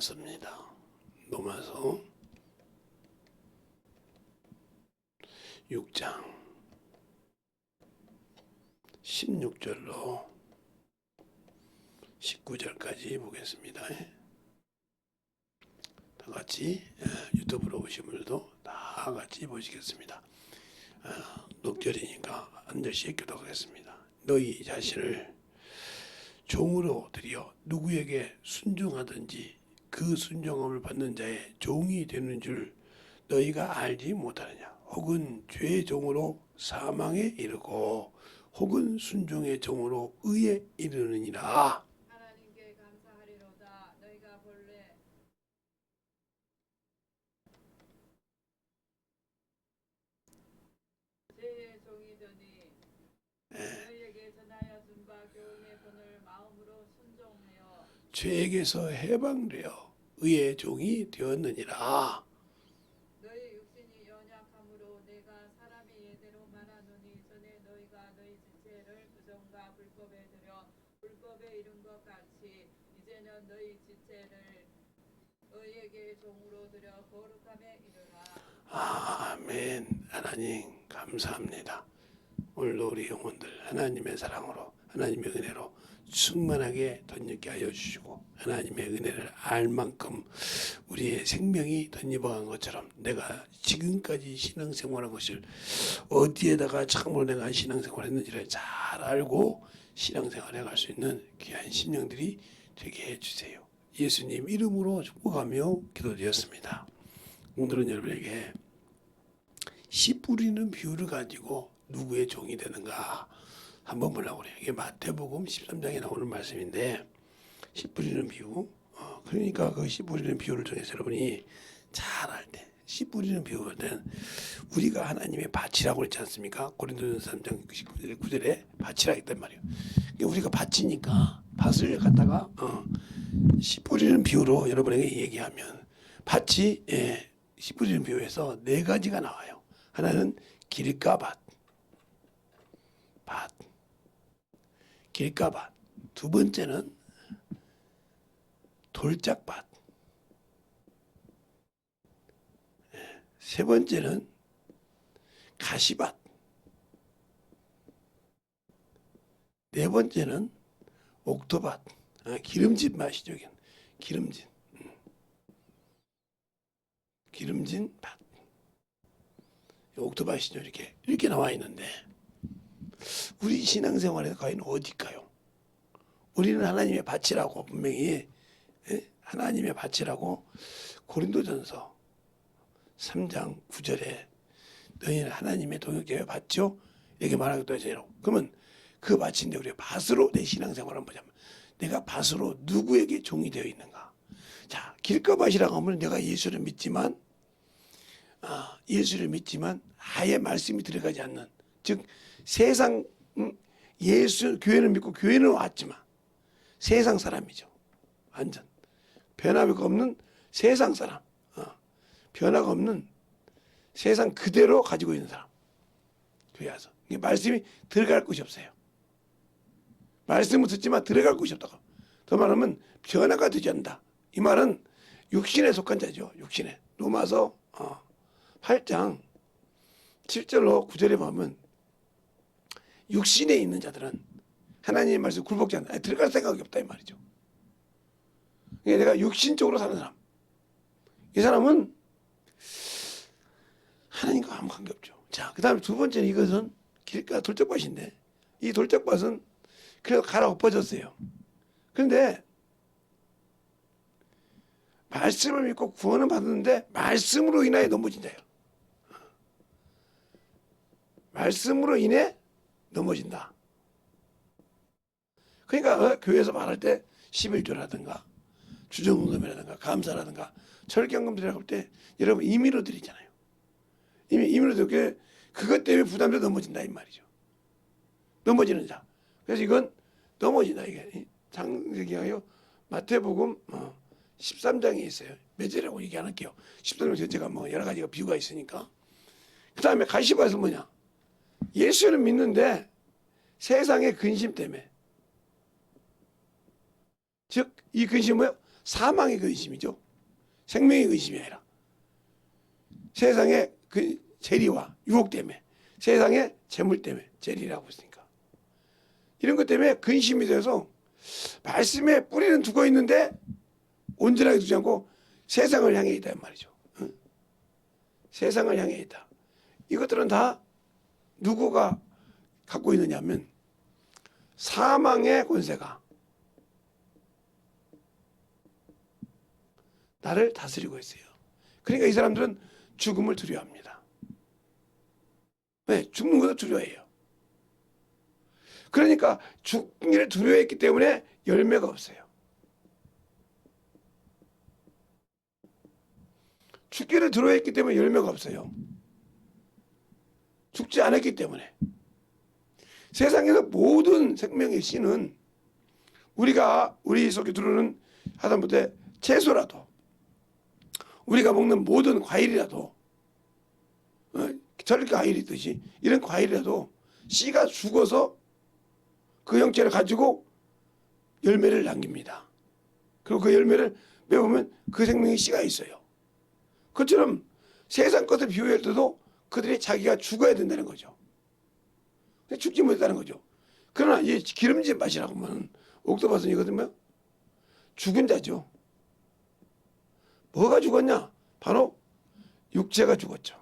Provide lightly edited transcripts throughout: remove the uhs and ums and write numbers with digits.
습니다. 로마서 6장 16절로 19절까지 보겠습니다. 다 같이 유튜브로 보신 분들도 다 같이 보시겠습니다. 녹절이니까 한 절씩 교독하겠습니다. 너희 자신을 종으로 드려 누구에게 순종하든지 그 순종함을 받는 자의 종이 되는 줄 너희가 알지 못하느냐. 혹은 죄의 종으로 사망에 이르고 혹은 순종의 종으로 의에 이르느니라. 하나님께 감사하리로다. 너희가 본래 죄의 종이더니 너희에게 전하여 준 바 교훈의 본을 마음으로 순종하여 죄에게서 해방되어 의의 종이 되었느니라. 너희 육신이 연약함으로 내가 사람의 예대로 말하노니 전에 너희가 너희 지체를 부정과 불법에 들여 불법에 이른 것 같이 이제는 너희 지체를 의에게 종으로 들여 거룩함에 이르라. 아멘. 하나님 감사합니다. 오늘도 우리 영혼들 하나님의 사랑으로 하나님의 은혜로 충만하게 덧입게 하여 주시고 하나님의 은혜를 알 만큼 우리의 생명이 덧입어간 것처럼 내가 지금까지 신앙생활한 것을 어디에다가 참으로 내가 신앙생활을 했는지를 잘 알고 신앙생활해 갈 수 있는 귀한 심령들이 되게 해주세요. 예수님 이름으로 축복하며 기도드렸습니다. 오늘은 여러분에게 씨 뿌리는 비유를 가지고 누구의 종이 되는가 한번 보려고 그래요. 이게 마태복음 13장에 나오는 말씀인데 씨 뿌리는 비유. 그러니까 그 씨 뿌리는 비유를 통해서 여러분이 잘 알 때 씨 뿌리는 비유는 우리가 하나님의 밭이라고 그랬지 않습니까? 고린도전서 3장 9절에 밭이라 했단 말이에요. 그러니까 우리가 밭이니까 밭을 갖다가 씨 뿌리는 비유로 여러분에게 얘기하면 밭이 씨 뿌리는 비유에서 네 가지가 나와요. 하나는 길가밭, 길가밭. 두 번째는 돌짝밭. 세 번째는 가시밭. 네 번째는 옥토밭. 기름진 밭이죠. 기름진. 기름진 밭. 옥토밭이죠. 이렇게 나와 있는데 우리 신앙생활에서 과연 어디일까요? 우리는 하나님의 밭이라고 분명히 하나님의 밭이라고 고린도전서 3장 9절에 너희는 하나님의 동역자의 밭이요 이렇게 말하기도 하죠. 그러면 그 밭인데 우리가 밭으로 내 신앙생활을 보자면 내가 밭으로 누구에게 종이 되어 있는가. 자, 길가밭이라고 하면 내가 예수를 믿지만 아예 말씀이 들어가지 않는, 즉 세상 예수 교회는 믿고 교회는 왔지만 세상 사람이죠. 완전 변화가 없는 세상 사람, 변화가 없는 세상 그대로 가지고 있는 사람. 교회 와서 말씀이 들어갈 곳이 없어요. 말씀을 듣지만 들어갈 곳이 없다고. 더 말하면 변화가 되지 않는다. 이 말은 육신에 속한 자죠. 육신에. 로마서 8장 7절로 9절에 보면 육신에 있는 자들은 하나님의 말씀 굴복지 않는다. 들어갈 생각이 없다 이 말이죠. 그러니까 내가 육신적으로 사는 사람, 이 사람은 하나님과 아무 관계없죠. 자, 그 다음에 두 번째는 이것은 길가 돌짝밭인데 이 돌짝밭은 그래도 갈아엎어졌어요. 그런데 말씀을 믿고 구원은 받았는데 말씀으로 인하여 넘어진 자예요. 말씀으로 인해 넘어진다. 그러니까 교회에서 말할 때 11조라든가 주정금이라든가 감사라든가 철경금 드리라고 할 때 여러분 임의로 드리잖아요. 임의로 드리고 그것 때문에 부담돼 넘어진다 이 말이죠. 넘어지는 자. 그래서 이건 넘어진다. 이게 장세기하여 마태복음 13장에 있어요. 몇 절이라고 얘기 안 할게요. 13장 전체가 여러 가지가 비유가 있으니까. 그 다음에 가시밭은 뭐냐? 예수는 믿는데 세상의 근심 때문에, 즉 이 근심은 뭐예요? 사망의 근심이죠. 생명의 근심이 아니라 세상의 그 재리와 유혹 때문에, 세상의 재물 때문에, 재리라고 했으니까 이런 것 때문에 근심이 되어서 말씀에 뿌리는 두고 있는데 온전하게 두지 않고 세상을 향해 있다 말이죠. 응? 세상을 향해 있다. 이것들은 다 누구가 갖고 있느냐면 사망의 권세가 나를 다스리고 있어요. 그러니까 이 사람들은 죽음을 두려워합니다. 왜? 죽는 것도 두려워해요. 그러니까 죽기를 두려워했기 때문에 열매가 없어요. 죽기를 두려워했기 때문에 열매가 없어요. 죽지 않았기 때문에. 세상에서 모든 생명의 씨는 우리 속에 들어오는 하다못해 채소라도, 우리가 먹는 모든 과일이라도, 절과일이 있듯이 이런 과일이라도 씨가 죽어서 그 형체를 가지고 열매를 남깁니다. 그리고 그 열매를 매보면 그 생명의 씨가 있어요. 그처럼 세상 것을 비유할 때도 그들이 자기가 죽어야 된다는 거죠. 죽지 못했다는 거죠. 그러나 이 기름진 밭이라고 하면 옥토밭은 이거든요. 죽은 자죠. 뭐가 죽었냐? 바로 육체가 죽었죠.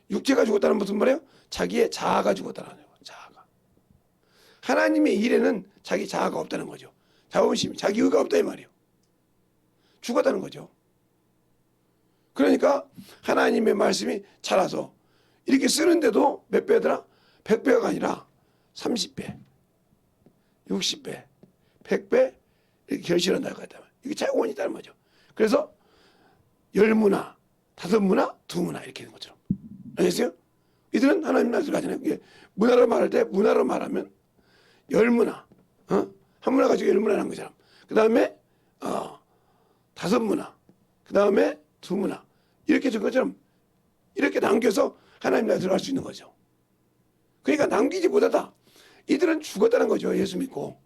육체가 죽었다는 무슨 말이에요? 자기의 자아가 죽었다는 거예요. 자아가. 하나님의 일에는 자기 자아가 없다는 거죠. 자존심, 자기 의가 없다 이 말이에요. 죽었다는 거죠. 그러니까 하나님의 말씀이 자라서 이렇게 쓰는데도 몇 배더라? 100배가 아니라 30배, 60배, 100배 이렇게 결실한다고 했다. 이게 자원이 있다는 거죠. 그래서 10문화, 5문화, 2문화 이렇게 되는 것처럼. 알겠어요? 이들은 하나님 말씀을 가잖아요. 이게 문화로 말할 때 문화로 말하면 10문화, 한 문화 가지고 10문화라는 거잖아. 그 다음에 5문화, 그 다음에 2문화 이렇게 준 것처럼 이렇게 남겨서 하나님 나라에 들어갈 수 있는 거죠. 그러니까 남기지 못하다. 이들은 죽었다는 거죠. 예수 믿고.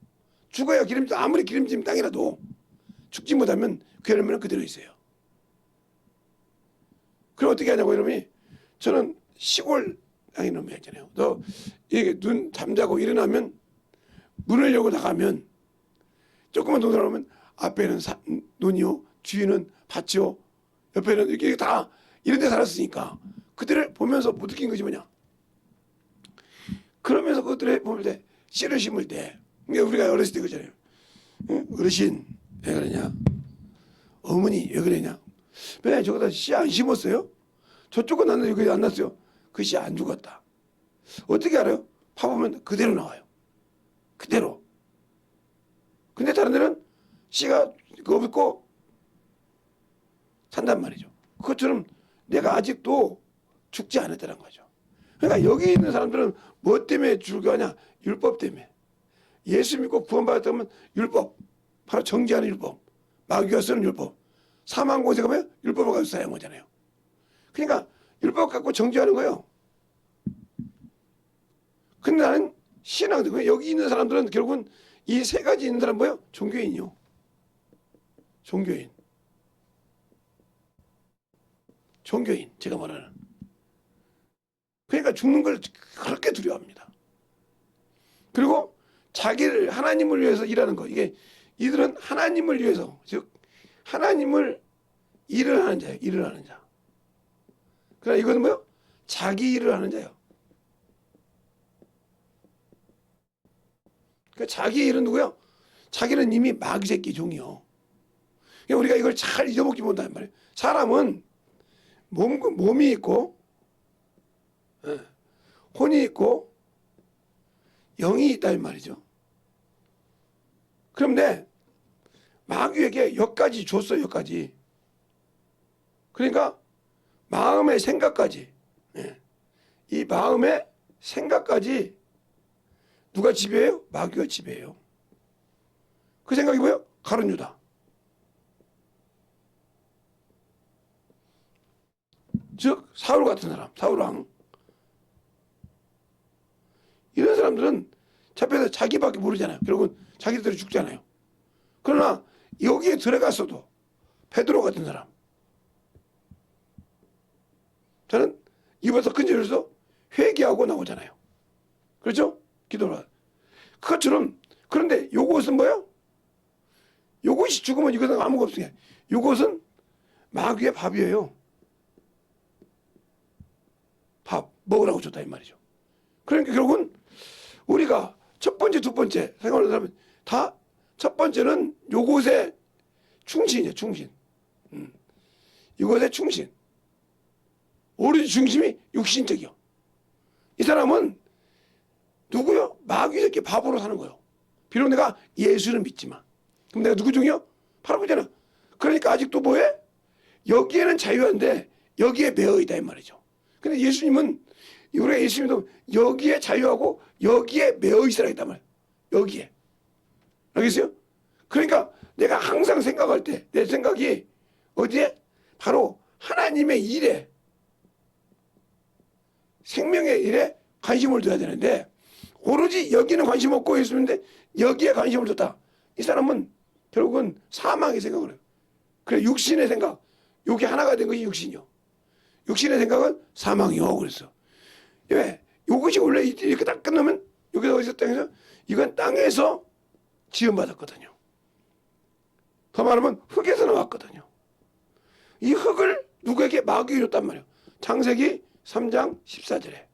죽어야 기름진, 아무리 기름진 땅이라도 죽지 못하면 그 열매는 그대로 있어요. 그럼 어떻게 하냐고 여러분이, 저는 시골 땅에 놈이 있잖아요. 너 이게 눈 잠자고 일어나면 문을 열고 나가면 조금만 더 들어오면 앞에는 논이요, 뒤에는 밭이요, 옆에는 이렇게 다 이런 데 살았으니까 그들을 보면서 못 느낀 것이 뭐냐. 그러면서 그들을 보면 때 씨를 심을 때, 그러니까 우리가 어렸을 때 그러잖아요. 어르신 왜 그러냐, 어머니 왜 그러냐, 왜 저거다 씨 안 심었어요? 저쪽은 났는데 여기 안 났어요. 그 씨 안 죽었다. 어떻게 알아요? 파보면 그대로 나와요. 그대로. 근데 다른 데는 씨가 없고 산단 말이죠. 그것처럼 내가 아직도 죽지 않았다는 거죠. 그러니까 여기 있는 사람들은 뭐 때문에 죽어하냐? 율법 때문에. 예수 믿고 구원받았다면 율법, 바로 정죄하는 율법, 마귀가 쓰는 율법, 사망 권세가 뭐예요? 율법을 가지고 사용한 거잖아요. 그러니까 율법 갖고 정죄하는 거예요. 근데 나는 신앙들, 여기 있는 사람들은 결국은 이 세 가지 있는 사람 뭐예요? 종교인이요. 종교인. 종교인, 제가 말하는. 그러니까 죽는 걸 그렇게 두려워합니다. 그리고 자기를 하나님을 위해서 일하는 거. 이게 이들은 하나님을 위해서, 즉 하나님을 일을 하는 자예요. 일을 하는 자. 그러나 이거는 뭐요? 자기 일을 하는 자예요. 그러니까 자기 일은 누구요? 자기는 이미 마귀 새끼 종이요. 그러니까 우리가 이걸 잘 잊어먹지 못한단 말이에요. 사람은 몸이 있고, 혼이 있고, 영이 있다는 말이죠. 그런데 마귀에게 여기까지 줬어요. 여기까지. 그러니까 마음의 생각까지, 이 마음의 생각까지 누가 지배해요? 마귀가 지배해요. 그 생각이 뭐예요? 가룟 유다. 즉 사울 같은 사람, 사울 왕. 이런 사람들은 잡혀서 자기밖에 모르잖아요. 결국은 자기들이 죽잖아요. 그러나 여기에 들어갔어도 베드로 같은 사람, 저는 입에서 근질해서 회개하고 나오잖아요. 그렇죠? 기도를. 그것처럼. 그런데 요것은 뭐예요? 요것이 죽으면 이것은 아무것도 없어요. 요것은 마귀의 밥이에요. 밥 먹으라고 줬다 이 말이죠. 그러니까 결국은 우리가 첫 번째, 두 번째 생활을 하면 다 첫 번째는 요것에 충신이에요. 충신. 이것에 충신. 오로지 중심이 육신적이요. 이 사람은 누구요? 마귀에게 밥으로 사는 거예요. 비록 내가 예수를 믿지만. 그럼 내가 누구 중이요? 바로 그잖아. 그러니까 아직도 뭐해? 여기에는 자유한데 여기에 매여 있다 이 말이죠. 근데 예수님은 우리가 예수님도 여기에 자유하고 여기에 매여 있으라 했단 말이에요. 여기에. 알겠어요? 그러니까 내가 항상 생각할 때 내 생각이 어디에? 바로 하나님의 일에, 생명의 일에 관심을 둬야 되는데 오로지 여기는 관심 없고 예수님인데 여기에 관심을 뒀다. 이 사람은 결국은 사망의 생각을 해요. 그래 육신의 생각, 여기 하나가 된 것이 육신이요. 육신의 생각은 사망이요. 그랬어. 왜? 이것이 원래 이렇게 딱 끝나면 여기서 어디서 땅에서 이건 땅에서 지음받았거든요. 더 말하면 흙에서 나왔거든요. 이 흙을 누구에게 마귀가 줬단 말이에요. 창세기 3장 14절에.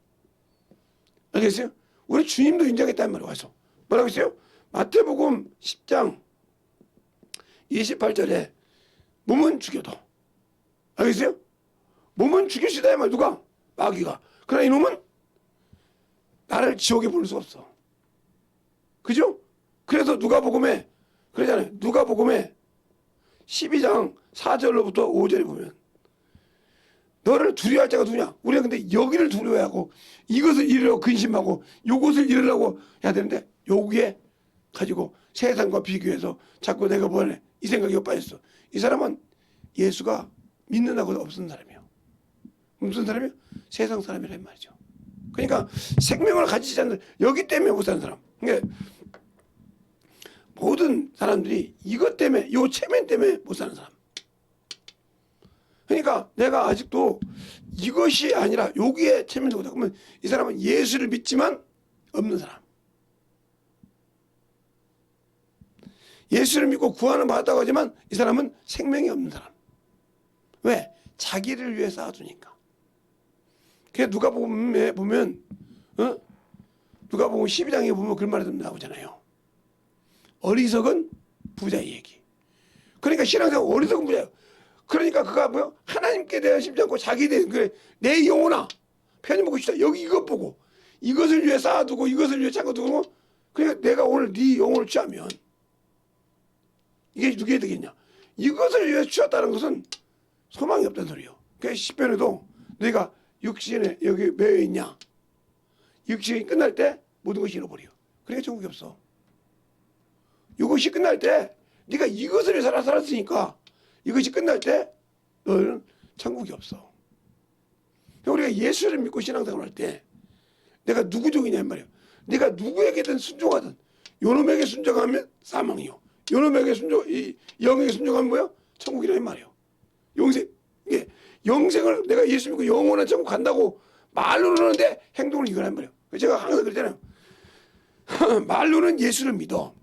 알겠어요? 우리 주님도 인정했단 말이에요. 와서. 뭐라고 했어요? 마태복음 10장 28절에 몸은 죽여도. 알겠어요? 몸은 죽일 수 있다. 말 누가? 마귀가. 그러나 이놈은 나를 지옥에 보낼 수 없어. 그죠? 그래서 누가복음에 그러잖아요. 누가복음에 12장 4절로부터 5절에 보면 너를 두려워할 자가 누구냐? 우리가 근데 여기를 두려워하고 이것을 이루려고 근심하고 이것을 이루려고 해야 되는데 여기에 가지고 세상과 비교해서 자꾸 내가 뭐하네 이 생각이 빠졌어. 이 사람은 예수가 믿는다고 없는 사람이에요. 무슨 사람이에요? 세상 사람이란 말이죠. 그러니까 생명을 가지지 않는 여기 때문에 못 사는 사람. 그러니까 모든 사람들이 이것 때문에 요 체면 때문에 못 사는 사람. 그러니까 내가 아직도 이것이 아니라 여기에 체면되고 그러면 이 사람은 예수를 믿지만 없는 사람. 예수를 믿고 구원을 받았다고 하지만 이 사람은 생명이 없는 사람. 왜? 자기를 위해 쌓아두니까. 그래서 누가복음에 보면 누가복음 12장에 보면 그런 말이 나오잖아요. 어리석은 부자의 얘기. 그러니까 신앙생활 어리석은 부자예요. 그러니까 그가 뭐요? 하나님께 대한 심지 않고 자기에 대한 그래 내 영혼아 편히 먹고 싶다. 여기 이것 보고 이것을 위해 쌓아두고 이것을 위해 잠궈두고 그러니까 내가 오늘 네 영혼을 취하면 이게 누구에 되겠냐? 이것을 위해 취했다는 것은 소망이 없다는 소리예요. 그래서 시편에도 너희가 육신에 여기 매여 있냐? 육신이 끝날 때 모든 것이 잃어버려. 그러니까 천국이 없어. 이것이 끝날 때 네가 이것을 위해 살았으니까 이것이 끝날 때 너는 천국이 없어. 우리가 예수를 믿고 신앙생활 할 때 내가 누구 종이냐 말이야. 내가 누구에게든 순종하든 요놈에게 순종하면 사망이요. 요놈에게 이 영에게 순종하면 뭐야? 천국이라는 말이요. 영생. 이게 영생을 내가 예수 믿고 영원한 천국 간다고 말로는 하는데 행동을 이거란 말이에요. 제가 항상 그랬잖아요. 말로는 예수를 믿어.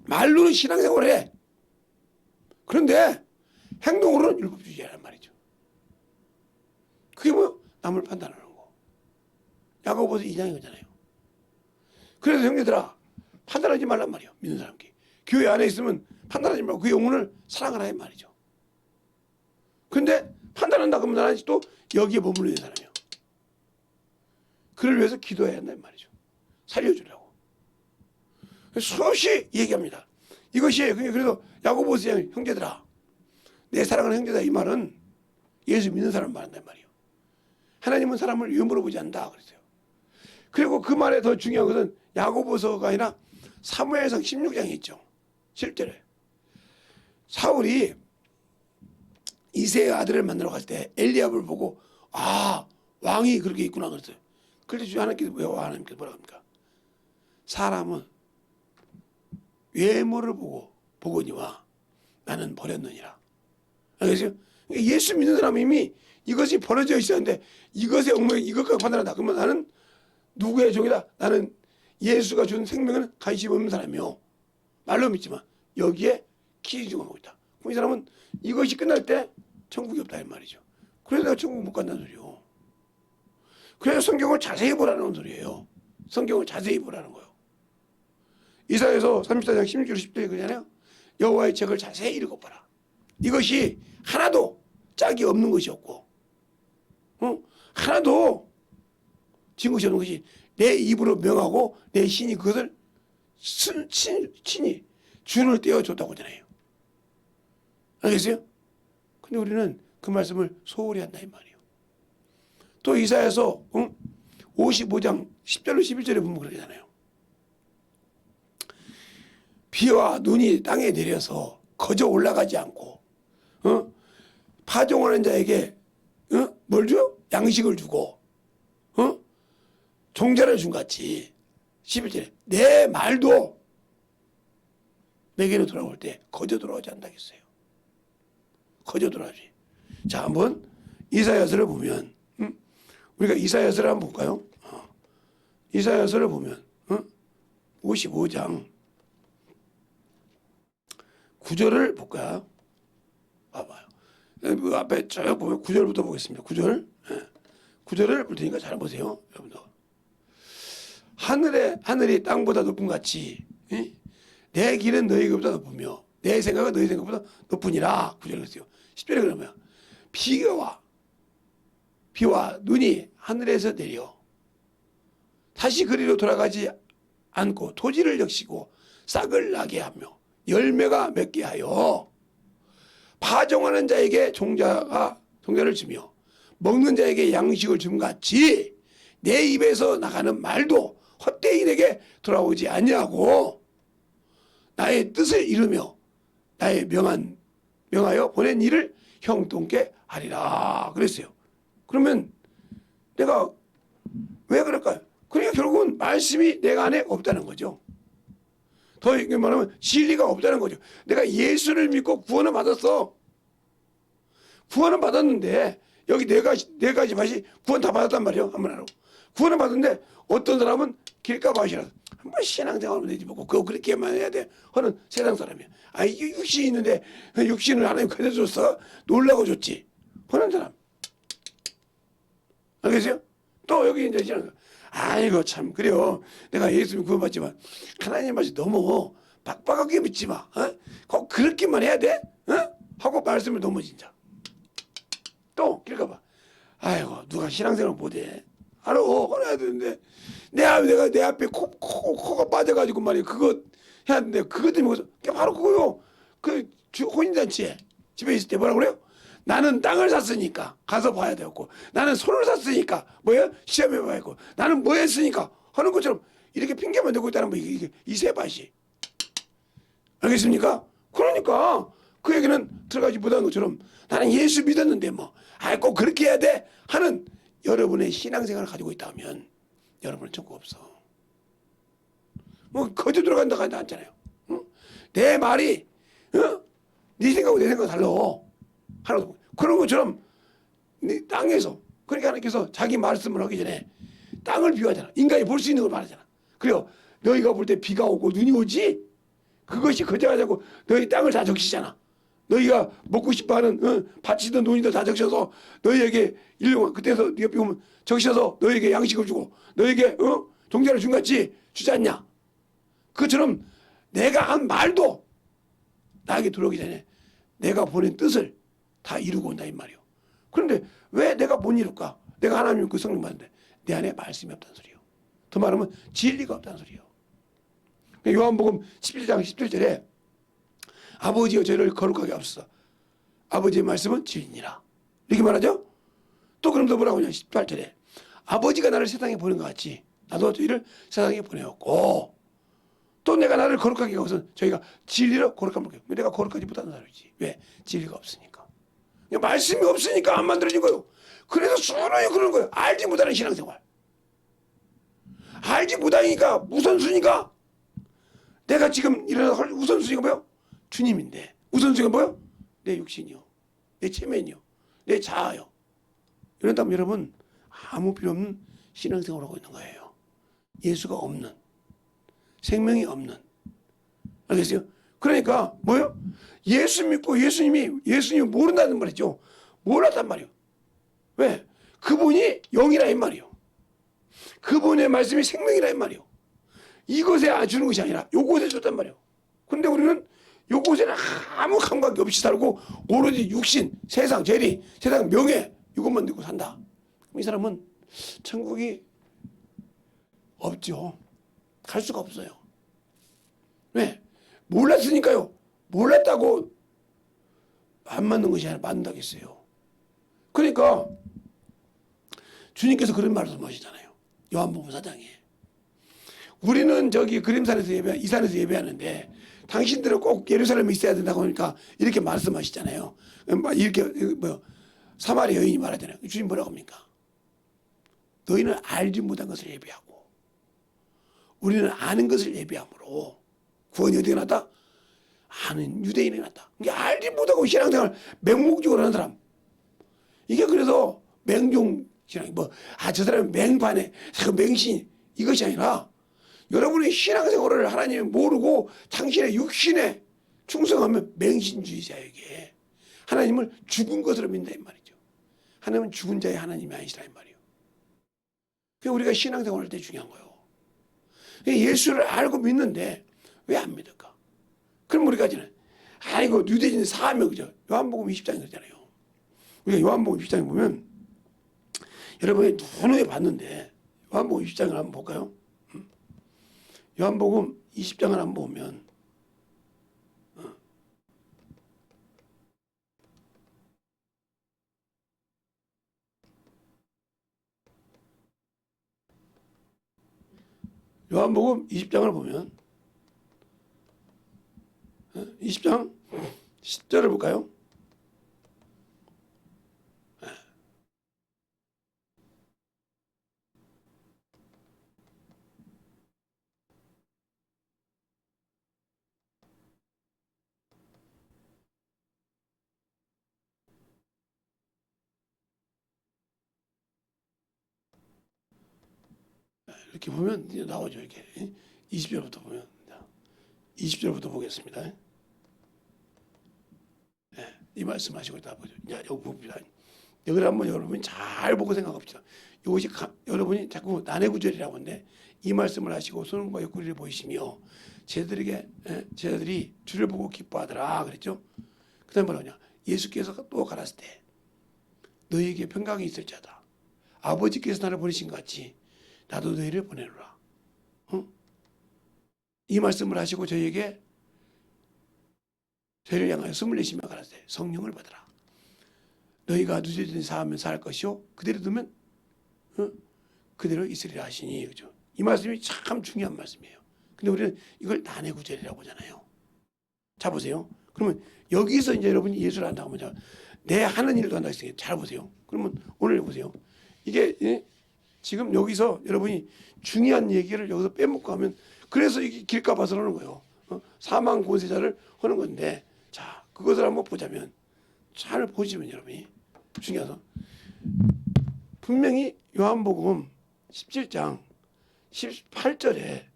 말로는 신앙생활을 해. 그런데 행동으로는 율법주의자란 말이죠. 그게 뭐요? 남을 판단하는 거. 야고보서 2장이잖아요. 그래서 형제들아 판단하지 말란 말이요. 믿는 사람께. 교회 안에 있으면 판단하지 말고 그 영혼을 사랑하라 이 말이죠. 근데 판단한다 그러면 나는 또 여기에 머물러 있는 사람이요. 그를 위해서 기도해야 한다 이 말이죠. 살려주려고. 수없이 얘기합니다. 이것이 그래서 야고보서 형제들아 내 사랑하는 형제다 이 말은 예수 믿는 사람 말한단 말이에요. 하나님은 사람을 유물로 보지 않는다 그랬어요. 그리고 그 말에 더 중요한 것은 야고보서가 아니라 사무엘상 16장에 있죠. 실제로 사울이 이새의 아들을 만나러 갈 때 엘리압을 보고 아 왕이 그렇게 있구나 그랬어요. 그런데 주 하나님께서 뭐라고 합니까? 사람은 외모를 보고 보거니와 나는 버렸느니라. 알겠어요? 예수 믿는 사람은 이미 이것이 벌어져 있었는데 이것의 엉망이 이것과 판단한다. 그러면 나는 누구의 종이다? 나는 예수가 준 생명은 관심 없는 사람이요. 말로 믿지만 여기에 기준을 하고 있다. 그럼 이 사람은 이것이 끝날 때 천국이 없다 이 말이죠. 그래서 내가 천국 못 간다는 소리요. 그래서 성경을 자세히 보라는 소리예요. 성경을 자세히 보라는 거예요. 이사야서 34장 16절 10절에 그러잖아요. 여호와의 책을 자세히 읽어보라. 이것이 하나도 짝이 없는 것이 없고 하나도 진 것이 없는 것이 내 입으로 명하고 내 신이 그것을 친히 준을 떼어줬다고 하잖아요. 알겠어요? 근데 우리는 그 말씀을 소홀히 한다 이 말이에요. 또 이사야서 55장 10절로 11절에 보면 그러잖아요. 비와 눈이 땅에 내려서 거저 올라가지 않고 파종하는 자에게 뭘 줘? 양식을 주고 종자를 준 같이 11절에 내 말도 내게로 돌아올 때 거저 돌아오지 않다겠어요. 거저 돌아오지. 자, 한번 이사야서를 보면 우리가 이사야서를 한번 볼까요? 이사야서를 보면 55장 9절을 볼까요? 봐봐요. 그 앞에 쭉 보면 9절부터 보겠습니다. 9절. 9절을 볼 테니까 잘 보세요. 여러분들. 하늘이 땅보다 높은 같이 내 길은 너희 길보다 높으며 내 생각은 너희 생각보다 높으니라. 9절에 그랬어요. 10절에 그러면 비와 눈이 하늘에서 내려 다시 그리로 돌아가지 않고 토지를 적시고 싹을 나게 하며 열매가 맺게 하여 파종하는 자에게 종자를 주며 먹는 자에게 양식을 줌 같이 내 입에서 나가는 말도 헛되이 내게 돌아오지 아니하고 나의 뜻을 이루며 나의 명하여 보낸 일을 형통케 하리라 그랬어요. 그러면 내가 왜 그럴까요? 그러니까 결국은 말씀이 내가 안에 없다는 거죠. 더 말하면 진리가 없다는 거죠. 내가 예수를 믿고 구원을 받았어. 구원을 받았는데 여기 네 가지 맛이 구원 다 받았단 말이에요. 한번 하라고. 구원을 받았는데 어떤 사람은 길가봐 하시라서 한번 신앙생활을 내지 보고 그거 그렇게만 해야 돼 하는 세상 사람이야. 아 이게 육신이 있는데 육신을 하나님 그대로 줬어. 놀라고 줬지 하는 사람. 알겠어요? 또 여기 이제 신앙 아이고 참 그래요. 내가 예수님 구원받지만 하나님 말씀 너무 빡빡하게 믿지 마. 꼭 그렇게만 해야 돼? 하고 말씀을 너무 진짜. 또 길가봐. 아이고 누가 신앙생활 못해. 알아야 되는데 내가 내 앞에 코가 빠져가지고 말이야. 그거 해야 되는데 그것 때문에 바로 그거요. 그 혼인잔치에 집에 있을 때 뭐라 그래요? 나는 땅을 샀으니까 가서 봐야 되고 나는 손을 샀으니까 뭐야 시험해 봐야 되고 나는 뭐 했으니까 하는 것처럼 이렇게 핑계만 대고 있다는 거 이게 이세밭이 알겠습니까? 그러니까 그 얘기는 들어가지 못한 것처럼 나는 예수 믿었는데 뭐 꼭 그렇게 해야 돼 하는 여러분의 신앙생활을 가지고 있다면 여러분은 천국 없어. 뭐 거저 들어간다고 하지 않잖아요. 내 말이 네 생각하고 내 생각 달라. 하나도 그런 것처럼 땅에서 그러니까 하나님께서 자기 말씀을 하기 전에 땅을 비유하잖아. 인간이 볼 수 있는 걸 말하잖아. 그래요. 너희가 볼 때 비가 오고 눈이 오지 그것이 거저가자고 너희 땅을 다 적시잖아. 너희가 먹고 싶어하는 밭이든 논이든 다 적셔서 너희에게 일용한 그때서 네가 비우면 적셔서 너희에게 양식을 주고 너희에게 종자를 준 같이 주지 않냐. 그처럼 내가 한 말도 나에게 들어오기 전에 내가 보낸 뜻을 다 이루고 온다 이 말이요. 그런데 왜 내가 못 이룰까? 내가 하나님 그 성령 받는데 내 안에 말씀이 없다는 소리요. 더 말하면 진리가 없다는 소리요. 요한복음 11장 17절에 아버지여 저희를 거룩하게 하옵소서. 아버지의 말씀은 진리니라. 이렇게 말하죠. 또 그럼 더 뭐라고 하냐 18절에 아버지가 나를 세상에 보낸 것 같이 나도 저희를 세상에 보내었고 또 내가 나를 거룩하게 하고서 저희가 진리로 거룩함을 하게. 내가 거룩하지 못하는 사람이지. 왜? 진리가 없으니까. 말씀이 없으니까 안 만들어진 거예요. 그래서 수많이 그러는 거예요. 알지 못하는 신앙생활. 알지 못하니까 우선순위가 내가 지금 일어나서 우선순위가 뭐예요? 주님인데 우선순위가 뭐요? 내 육신이요, 내 체면이요, 내 자아요. 이런다면 여러분 아무 필요 없는 신앙생활을 하고 있는 거예요. 예수가 없는, 생명이 없는. 알겠어요? 그러니까 뭐요? 예수 믿고 예수님이 모른다는 말이죠. 몰랐단 말이에요. 왜? 그분이 영이라 이 말이에요. 그분의 말씀이 생명이라 이 말이에요. 이것에 주는 것이 아니라 요것에 줬단 말이에요. 근데 우리는 요것에는 아무 감각이 없이 살고 오로지 육신, 세상, 재리, 세상 명예 이것만 듣고 산다. 그럼 이 사람은 천국이 없죠. 갈 수가 없어요. 왜? 몰랐으니까요. 몰랐다고 안 맞는 것이 아니라 맞는다겠어요. 그러니까 주님께서 그런 말씀하시잖아요. 요한복음 4장에. 우리는 저기 그림산에서 이 산에서 예배하는데 당신들은 꼭 예루살렘에 있어야 된다고 하니까 이렇게 말씀하시잖아요. 이렇게 사마리아 여인이 말하잖아요. 주님 뭐라고 합니까? 너희는 알지 못한 것을 예배하고 우리는 아는 것을 예배함으로 구원이 어디가 났다? 아는 유대인이 났다. 이게 알지 못하고 신앙생활 맹목적으로 하는 사람. 이게 그래서 맹종 신앙이 저 사람은 맹반에 맹신 이것이 아니라 여러분의 신앙생활을 하나님 모르고 당신의 육신에 충성하면 맹신주의자에게 하나님을 죽은 것으로 믿는다 이 말이죠. 하나님은 죽은 자의 하나님이 아니시라 이 말이에요. 그게 우리가 신앙생활 할 때 중요한 거예요. 예수를 알고 믿는데 왜 안 믿을까? 그럼 우리까지는 이거 유대인 사명 그죠? 요한복음 20장에 그러잖아요. 우리가 요한복음 20장에 보면 여러분이 눈에 봤는데 요한복음 20장을 한번 볼까요? 요한복음 20장을 한번 보면 요한복음 20장을 보면 20장 10절을 볼까요? 이렇게 보면 이제 나오죠. 이렇게 20절부터 보면 20절부터 보겠습니다. 이 말씀하시고 다 보죠. 여기 봅니다. 여기를 한번 여러분이 잘 보고 생각합시다. 이것이 여러분이 자꾸 난해 구절이라고 하는데 이 말씀을 하시고 손과 옆구리를 보이시며 제자들이 주를 보고 기뻐하더라 그랬죠. 그다음 뭐냐? 예수께서 또 가라사대 때 너희에게 평강이 있을 자다. 아버지께서 나를 보내신 것 같이 나도 너희를 보내노라. 이 말씀을 하시고 저희에게 죄를 향하여 숨을 내쉬며 가라사대 성령을 받으라. 너희가 누적된 사하면 살 것이요 그대로 두면 그대로 있으리라 하시니 그죠? 이 말씀이 참 중요한 말씀이에요. 근데 우리는 이걸 난해 구절이라고 하잖아요. 자 보세요. 그러면 여기서 이제 여러분이 예수를 한다고 하면 내 하는 일도 한다고 했어요. 잘 보세요. 그러면 오늘 보세요. 이게 지금 여기서 여러분이 중요한 얘기를 여기서 빼먹고 하면 그래서 이게 길가 봐서 하는 거예요. 사망 권세자를 하는 건데 자 그것을 한번 보자면 잘 보시면 여러분이 중요하죠. 분명히 요한복음 17장 18절에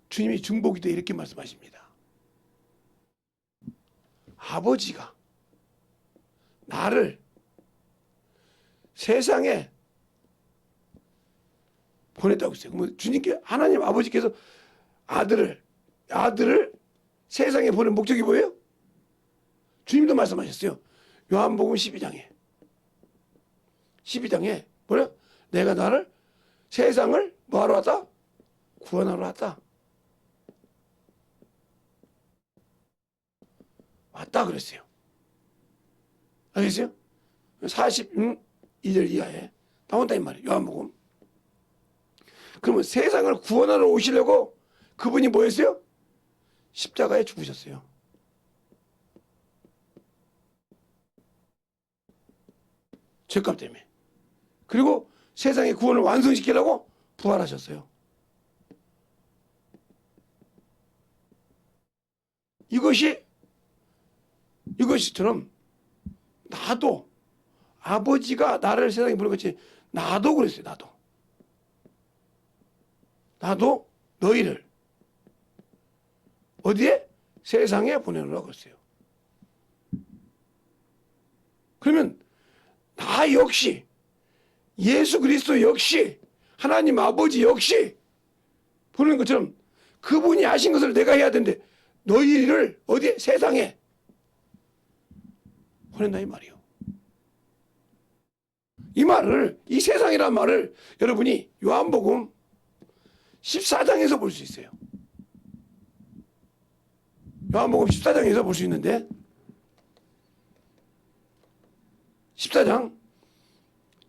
주님이 중보기도에 이렇게 말씀하십니다. 아버지가 나를 세상에 보냈다고 했어요. 주님께 하나님 아버지께서 아들을 세상에 보낸 목적이 뭐예요? 주님도 말씀하셨어요. 요한복음 12장에 뭐래? 내가 나를 세상을 뭐하러 왔다? 구원하러 왔다 그랬어요. 알겠어요? 42절 이하에 나온다 이 말이에요. 요한복음. 그러면 세상을 구원하러 오시려고 그분이 뭐였어요? 십자가에 죽으셨어요. 죄값 때문에. 그리고 세상의 구원을 완성시키려고 부활하셨어요. 이것이처럼 나도 아버지가 나를 세상에 보낸 것이 나도 그랬어요. 나도 너희를 어디에? 세상에 보내놓으라고 했어요. 그러면 나 역시 예수 그리스도 역시 하나님 아버지 역시 보는 것처럼 그분이 하신 것을 내가 해야 되는데 너희를 어디에? 세상에 보낸다 이 말이요. 이 말을, 이 세상이라는 말을 여러분이 요한복음 14장에서 볼 수 있어요. 요한복음 14장에서 볼 수 있는데 14장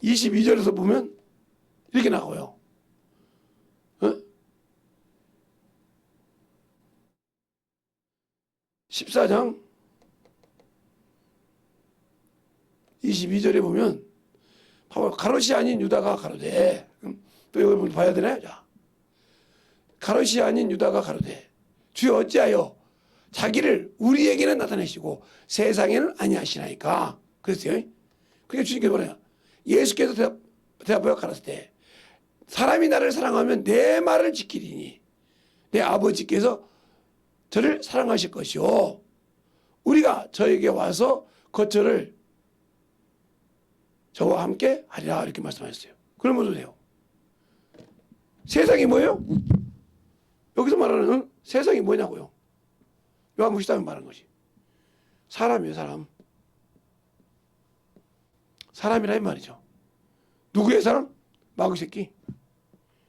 22절에서 보면 이렇게 나와요. 14장 22절에 보면 바로 가롯이 아닌 유다가 가로되, 또 여러분 봐야 되나요? 자, 가롯이 아닌 유다가 가로되 주여 어찌하여 자기를 우리에게는 나타내시고 세상에는 아니하시나이까. 그랬어요. 그러니까 주님께서 뭐래요? 예수께서 대답하여 가라사대 때 사람이 나를 사랑하면 내 말을 지키리니 내 아버지께서 저를 사랑하실 것이요 우리가 저에게 와서 거처를 저와 함께 하리라 이렇게 말씀하셨어요. 그러면 어떠세요? 세상이 뭐예요? 여기서 말하는 세상이 뭐냐고요? 요한복음 14장 말하는 것이 사람이에요. 사람이라 이 말이죠. 누구의 사람? 마귀 새끼.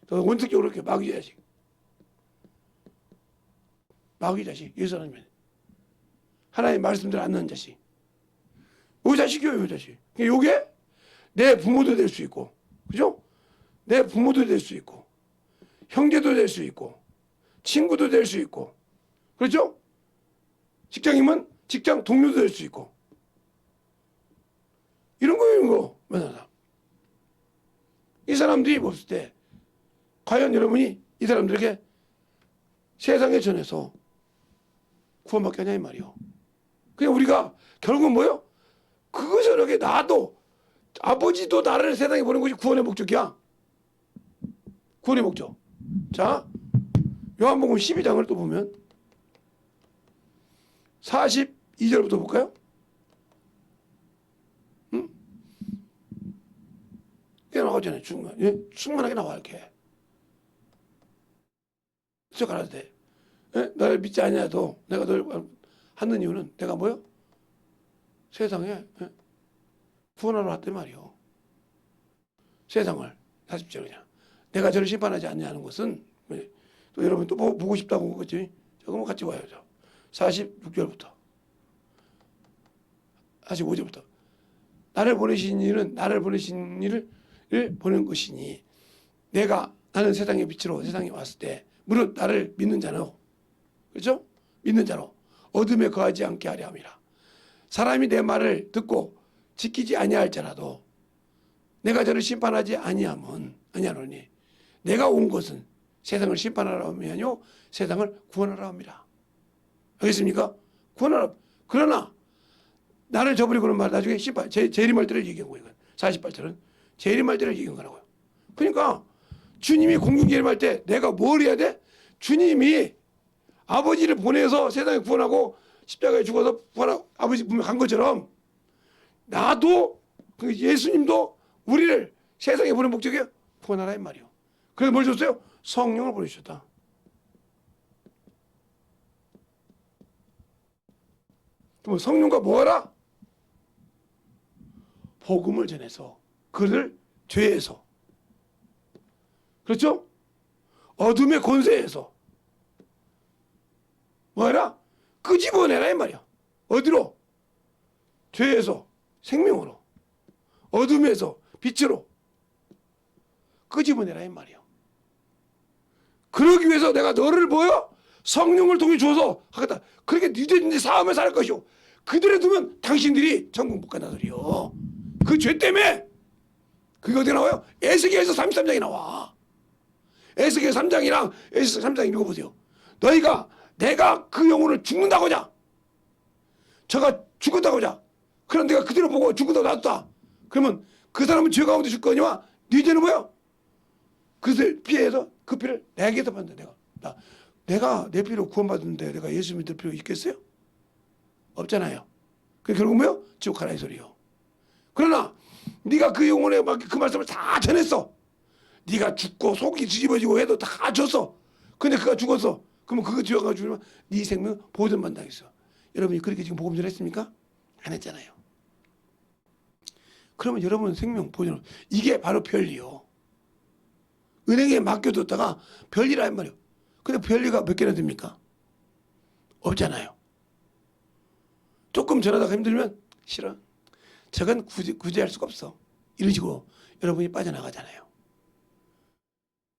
더 원칙적으로 이렇게 마귀 자식. 마귀 자식. 예수 하나님 하나님 말씀대로 안 듣는 자식. 요 자식이요, 요 자식. 요게 내 부모도 될 수 있고, 그죠? 내 부모도 될 수 있고, 형제도 될 수 있고, 친구도 될 수 있고, 그렇죠? 직장이면 직장 동료도 될 수 있고, 이런 거. 이 사람들이 봤을 때, 과연 여러분이 이 사람들에게 세상에 전해서 구원받게 하냐, 이 말이요. 그냥 우리가 결국은 뭐예요? 그것을 이렇게 나도, 아버지도 나를 세상에 보낸 것이 구원의 목적이야. 구원의 목적. 자, 요한복음 12장을 또 보면 42절부터 볼까요? 이게 나오잖아요. 충만하게 나와 이렇게. 저 가라사대 나를 믿지 아니하도 내가 널 하는 이유는 내가 뭐요? 세상에 구원하러 왔단 말이요. 세상을 40절이냐. 내가 저를 심판하지 않냐는 것은 또 여러분 또 보고 싶다고 그랬지. 저거 뭐 같이 와요. 46절부터 45절부터 나를 보내신 이를 보낸 것이니 나는 세상의 빛으로 세상에 왔을 때 물론 나를 믿는 자로 그렇죠? 믿는 자로 어둠에 거하지 않게 하려 함이라. 사람이 내 말을 듣고 지키지 아니할지라도 내가 저를 심판하지 아니하노니 내가 온 것은 세상을 심판하라 함이 아니요 세상을 구원하라 함이라. 알겠습니까? 구원하라. 그러나 나를 저버리고는 말 나중에 심판 재림할때를 얘기한 거예요. 48절은 재림할때를 얘기한 거라고요. 그러니까 주님이 공중 재림할 때 내가 뭘 해야 돼? 주님이 아버지를 보내서 세상에 구원하고 십자가에 죽어서 구원하고 아버지 분명 간 것처럼 나도 예수님도 우리를 세상에 보낸 목적이 구원하라 이 말이요. 그래서 뭘 줬어요? 성령을 보내주셨다. 그럼 성령과 뭐하라? 복음을 전해서 그를 죄에서 그렇죠? 어둠의 권세에서 뭐하라? 끄집어내라 이 말이야. 어디로? 죄에서 생명으로 어둠에서 빛으로 끄집어내라 이 말이야. 그러기 위해서 내가 너를 성령을 통해 줘서 하겠다. 그렇게 너희들이 사함을 살 것이요. 그들에 두면 당신들이 천국 못 간다 소리요. 그 죄 때문에 그게 어디 나와요? 에스겔에서 33장이 나와. 에스겔 3장이랑 에스겔 3장 읽어보세요. 내가 그 영혼을 죽는다고냐? 저가 죽었다고 하자. 그럼 내가 그대로 보고 죽었다고 놔뒀다. 그러면 그 사람은 죄 가운데 죽 거니와 네 죄는 뭐야? 그것을 피해서 그 피를 내게서 받는다. 내가 내 피로 구원받았는데 내가 예수 믿을 필요 있겠어요? 없잖아요. 그 결국 뭐요? 지옥 가라 이 소리요. 그러나 네가 그 영혼에 맞게 그 말씀을 다 전했어. 네가 죽고 속이 뒤집어지고 해도 다 줬어. 근데 그가 죽었어. 그러면 그거 지어가지고 죽으면 네 생명 보존받는다겠어. 여러분이 그렇게 지금 복음 전했습니까? 안 했잖아요. 그러면 여러분 생명 보존 이게 바로 편리요. 은행에 맡겨뒀다가 편리란 말이요. 근데 편리가 몇 개나 됩니까? 없잖아요. 조금 전하다가 힘들면 싫어. 저건 구제할 수가 없어. 이런 식으로 여러분이 빠져나가잖아요.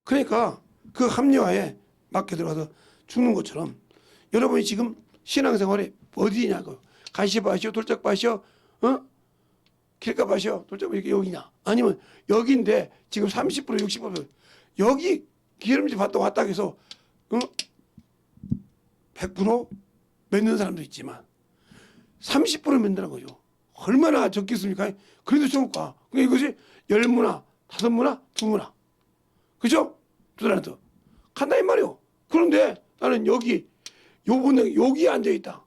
그러니까 그 합리화에 맡겨 들어가서 죽는 것처럼 여러분이 지금 신앙생활에 어디냐고 가시밭이요 돌짝밭이요 길가밭이요 돌짝밭 이렇게 여기냐 아니면 여기인데 지금 30% 60% 여기 기름집 왔다 해서 100% 맺는 사람도 있지만 30% 맺는다는 거죠. 얼마나 적겠습니까? 그래도 좋을까? 그러니까 이것이 10문화, 5문화, 2문화. 그죠? 두 달란트. 간다 이 말이요. 그런데 나는 여기 여기 앉아있다.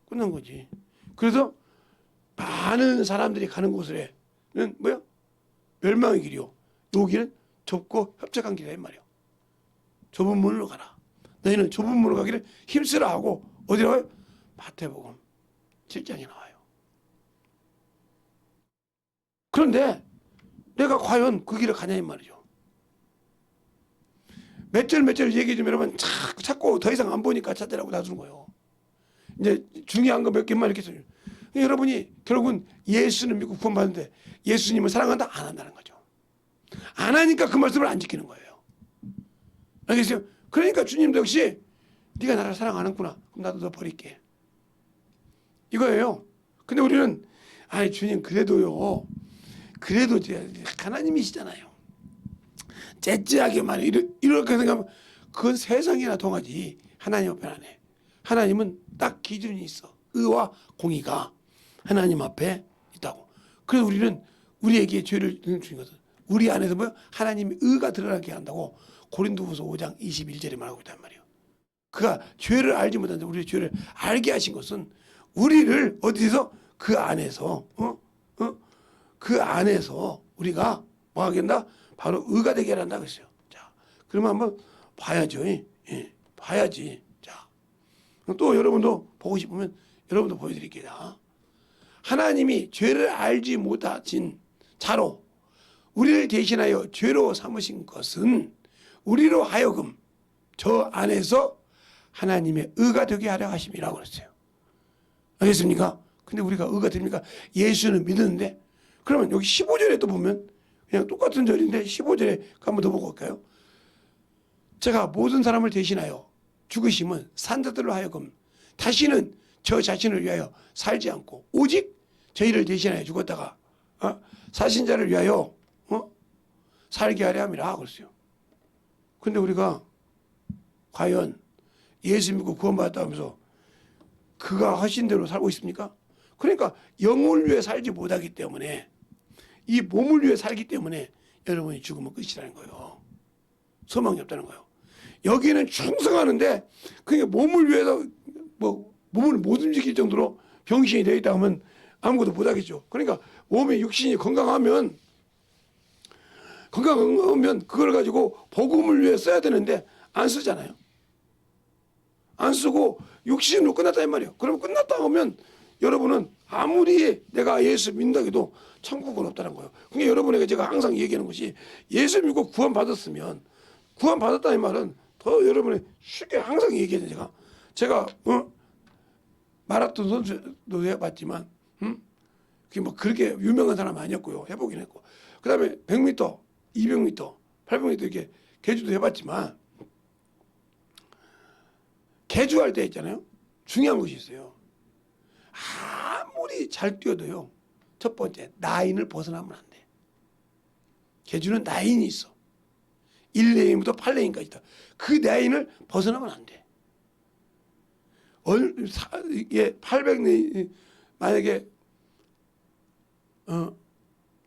끝난 거지. 그래서 많은 사람들이 가는 곳에는 뭐야? 멸망의 길이요. 여기는 좁고 협착한 길이야 이 말이요. 좁은 문으로 가라. 너희는 좁은 문으로 가기를 힘쓰라 하고 어디로 가요? 마태복음 7장에 나와요. 그런데 내가 과연 그 길을 가냐 이 말이죠. 몇 절 얘기해 주면 여러분 자꾸 더 이상 안 보니까 찾으라고 놔두는 거예요. 이제 중요한 거 몇 개만 이렇게 써요. 여러분이 결국은 예수는 믿고 구원받는데 예수님을 사랑한다? 안 한다는 거죠. 안 하니까 그 말씀을 안 지키는 거예요. 알겠어요? 그러니까 주님도 역시 네가 나를 사랑 안 하는구나. 그럼 나도 너 버릴게. 이거예요. 근데 우리는 아니 주님 그래도 하나님이시잖아요. 째째하게 이렇게 생각하면 그건 세상이나 통하지 하나님 앞에 안 해. 하나님은 딱 기준이 있어. 의와 공의가 하나님 앞에 있다고. 그래서 우리는 우리에게 죄를 주거든. 우리 안에서 뭐 하나님의 의가 드러나게 한다고 고린도후서 5장 21절에 말하고 있단 말이에요. 그가 죄를 알지 못하는데 우리의 죄를 알게 하신 것은 우리를 어디서 그 안에서 그 안에서 우리가 뭐 하겠나? 바로 의가 되게 한다 그랬어요. 자, 그러면 한번 봐야죠. 예, 봐야지. 자, 또 여러분도 보고 싶으면 여러분도 보여드릴게요. 하나님이 죄를 알지 못하신 자로 우리를 대신하여 죄로 삼으신 것은 우리로 하여금 저 안에서 하나님의 의가 되게 하려 하심이라고 그랬어요. 알겠습니까? 근데 우리가 의가 됩니까? 예수는 믿었는데 그러면 여기 15절에 또 보면 그냥 똑같은 절인데 15절에 한번 더 보고 올까요? 제가 모든 사람을 대신하여 죽으심은 산자들로 하여금 다시는 저 자신을 위하여 살지 않고 오직 저희를 대신하여 죽었다가 사신 자를 위하여 살게 하려 함이라 그랬어요. 근데 우리가 과연 예수 믿고 구원받았다 하면서 그가 하신 대로 살고 있습니까? 그러니까 영을 위해 살지 못하기 때문에 이 몸을 위해 살기 때문에 여러분이 죽으면 끝이라는 거예요. 소망이 없다는 거예요. 여기는 충성하는데 그게 몸을 위해서 뭐 몸을 못 움직일 정도로 병신이 되어 있다 하면 아무것도 못하겠죠. 그러니까 몸의 육신이 건강하면 그걸 가지고 복음을 위해 써야 되는데 안 쓰잖아요. 안 쓰고 육신으로 끝났다 이 말이에요. 그럼 끝났다 하면 여러분은 아무리 내가 예수 믿는다 해도 천국은 없다는 거예요. 그러니까 여러분에게 제가 항상 얘기하는 것이 예수 믿고 구원받았으면 구원받았다는 말은 더 여러분이 쉽게 항상 얘기해요. 제가 마라톤 선수도 해봤지만 그게 뭐 그렇게 유명한 사람 아니었고요. 해보긴 했고 그 다음에 100m, 200m, 800m 이렇게 개주도 해봤지만 개주할 때 있잖아요. 중요한 것이 있어요. 아무리 잘 뛰어도요. 첫 번째 라인을 벗어나면 안 돼. 개주는 라인이 있어. 1레인부터 8레인까지 있다. 그 라인을 벗어나면 안 돼. 이게 800년 만약에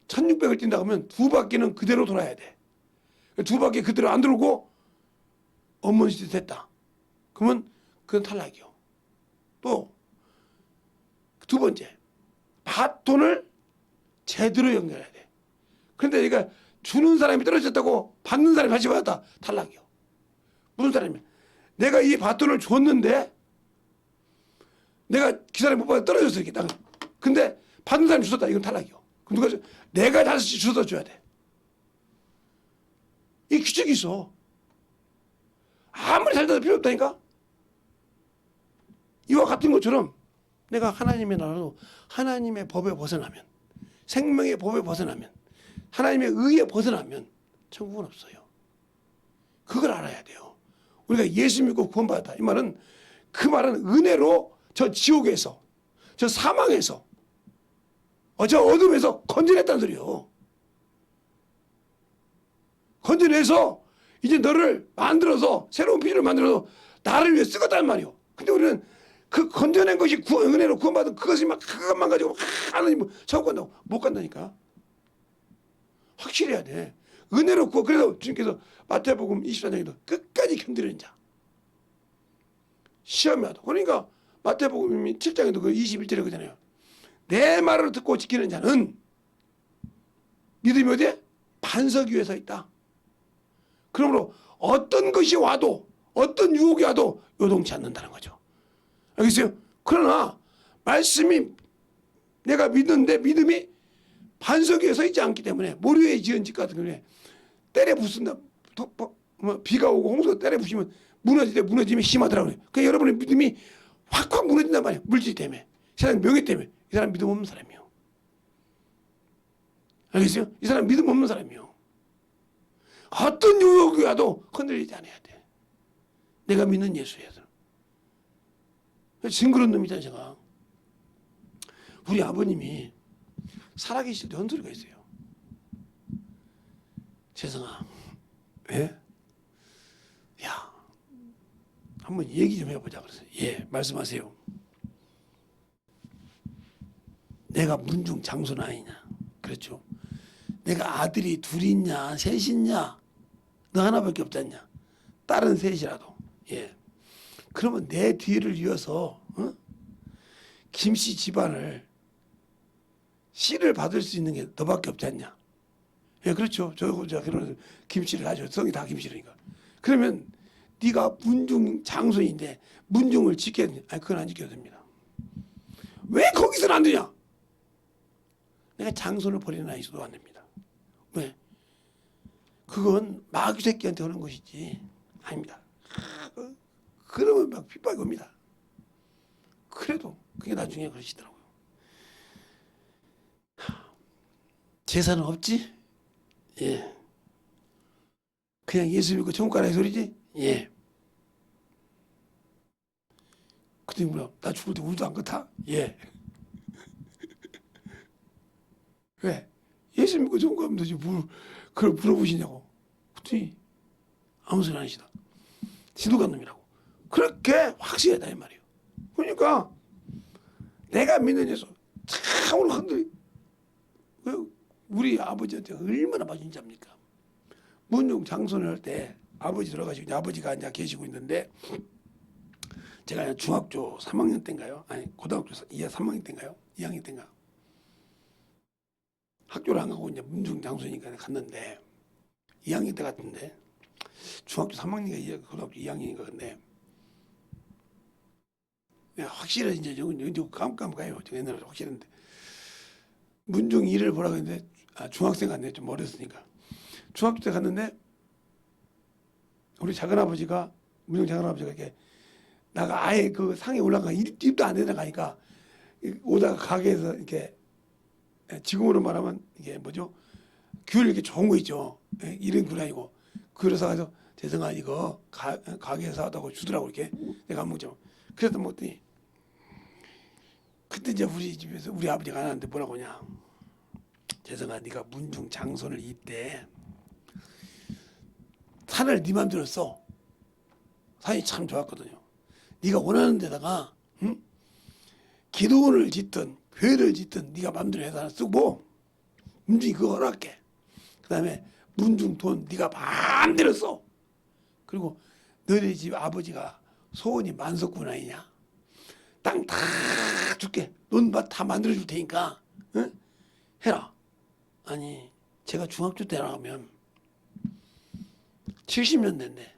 1600을 뛴다 그러면 두 바퀴는 그대로 돌아야 돼. 두 바퀴 그대로 안 돌고 업무시대 됐다. 그러면 그건 탈락이요. 또 두 번째, 바톤을 제대로 연결해야 돼. 그런데 얘가 주는 사람이 떨어졌다고 받는 사람이 다시 받았다. 탈락이요. 무슨 사람이야? 내가 이 바톤을 줬는데 내가 그 사람이 못 받아 떨어졌어 이렇게 딱. 근데 받는 사람이 주었다. 이건 탈락이요. 그럼 누가 줘? 내가 다시 주워 줘야 돼. 이 규칙이 있어. 아무리 잘 돼도 필요 없다니까. 이와 같은 것처럼 내가 하나님의 나라로 하나님의 법에 벗어나면, 생명의 법에 벗어나면, 하나님의 의에 벗어나면 천국은 없어요. 그걸 알아야 돼요. 우리가 예수 믿고 구원받았다. 이 말은, 그 말은 은혜로 저 지옥에서, 저 사망에서, 저 어둠에서 건져냈다는 소리요. 건져내서 이제 너를 만들어서 새로운 피조를 만들어서 나를 위해 쓰겠다는 말이요. 근데 우리는 그 건져낸 것이 은혜로 구원받은 그것이 막 그것만 가지고 하나님 천국 간다고 못 간다니까. 확실해야 돼. 은혜로 구원. 그래서 주님께서 마태복음 24장에도 끝까지 견디는 자 시험이 와도. 그러니까 마태복음 7장에도 그 21절에 그러잖아요. 내 말을 듣고 지키는 자는 믿음이 어디에? 반석 위에 서 있다. 그러므로 어떤 것이 와도, 어떤 유혹이 와도 요동치 않는다는 거죠. 알겠어요? 그러나 말씀이 내가 믿는데 믿음이 반석 위에 서 있지 않기 때문에, 모래 위에 지은 집 같은 경우에 때려 부순다. 비가 오고 홍수가 때려 부시면 무너지면 심하더라고요. 그러니까 여러분의 믿음이 확확 무너진단 말이에요. 물질 때문에, 세상 명예 때문에. 이 사람 믿음 없는 사람이요. 알겠어요? 이 사람 믿음 없는 사람이요. 어떤 유혹이 와도 흔들리지 않아야 돼. 내가 믿는 예수에서. 징그러운 놈이잖아, 제가. 우리 아버님이 살아계실 때 헌소리가 있어요. 재성아, 예? 야, 한번 얘기 좀 해보자. 그랬어요. 예, 말씀하세요. 내가 문중 장손 아니냐? 그렇죠. 내가 아들이 둘이 있냐, 셋이 있냐? 너 하나밖에 없지 않냐? 딸은 셋이라도. 예. 그러면 내 뒤를 이어서 김씨 집안을 씨를 받을 수 있는 게 너밖에 없지 않냐? 예, 그렇죠. 저 그런 김씨를 하죠. 성이 다 김씨라니까. 그러면 네가 문중 장손인데 문중을 지켜야 되냐? 아니, 그건 안 지켜도 됩니다. 왜 거기서는 안 되냐? 내가 장손을 버리는 아이 있어도 안 됩니다. 왜? 그건 마귀 새끼한테 하는 것이지 아닙니다. 그러면 막 핍박이 옵니다. 그래도 그게 나중에 그러시더라고요. 재산은 없지? 예. 그냥 예수 믿고 천국 가라 이 소리지? 예. 그때 뭐야? 나 죽을 때 우리도 안 같아? 예. 왜? 예수 믿고 천국 가면 되지 뭘 그걸 물어보시냐고. 그랬더니 아무 소리 안 하시다. 지도가 놈이라고. 그렇게 확실하다 이 말이에요. 그러니까 내가 믿는 예수 참으로 흔들리. 우리 아버지한테 얼마나 맞은 자입니까? 문중 장손을 할 때 아버지 들어가시고 아버지가 앉아 계시고 있는데, 제가 중학교 3학년 때인가요? 아니 고등학교 3학년 때인가요? 2학년 때인가? 학교를 안 가고 이제 문중 장손이니까 갔는데 2학년 때 같은데, 중학교 3학년인가 고등학교 2학년인가. 근데 확실히 이제 깜깜가요. 옛날에 확실한데 문중 2를 보라고 했는데 중학생 갔네. 좀 어렸으니까. 중학교 때 갔는데 우리 작은아버지가, 문중 작은아버지가 이렇게 나가 아예 그 상에 올라가 입도 안 내려가니까 오다가 가게에서 이렇게, 지금으로 말하면 이게 뭐죠? 귤 이렇게 좋은 거 있죠. 이런 귤 아니고. 그래서 가서 재성아 이거 가게에서 사다고 주더라고 이렇게. 내가 안 먹죠. 그래서 먹더니 그때 이제 우리 집에서 우리 아버지가 안 하는데 뭐라고 하냐. 재성아 네가 문중 장손을 이때 산을 네 맘대로 써. 산이 참 좋았거든요. 네가 원하는 데다가 응? 기도원을 짓든 교회를 짓든 네가 마음대로 해서 하나 쓰고 문중이 그거 허락해. 그 다음에 문중 돈 네가 마음대로 써. 그리고 너네 집 아버지가 소원이 만석군 아니냐? 땅 다 줄게. 논밭 다 만들어 줄 테니까 응? 해라. 아니 제가 중학교 때 나가면 70년 됐네.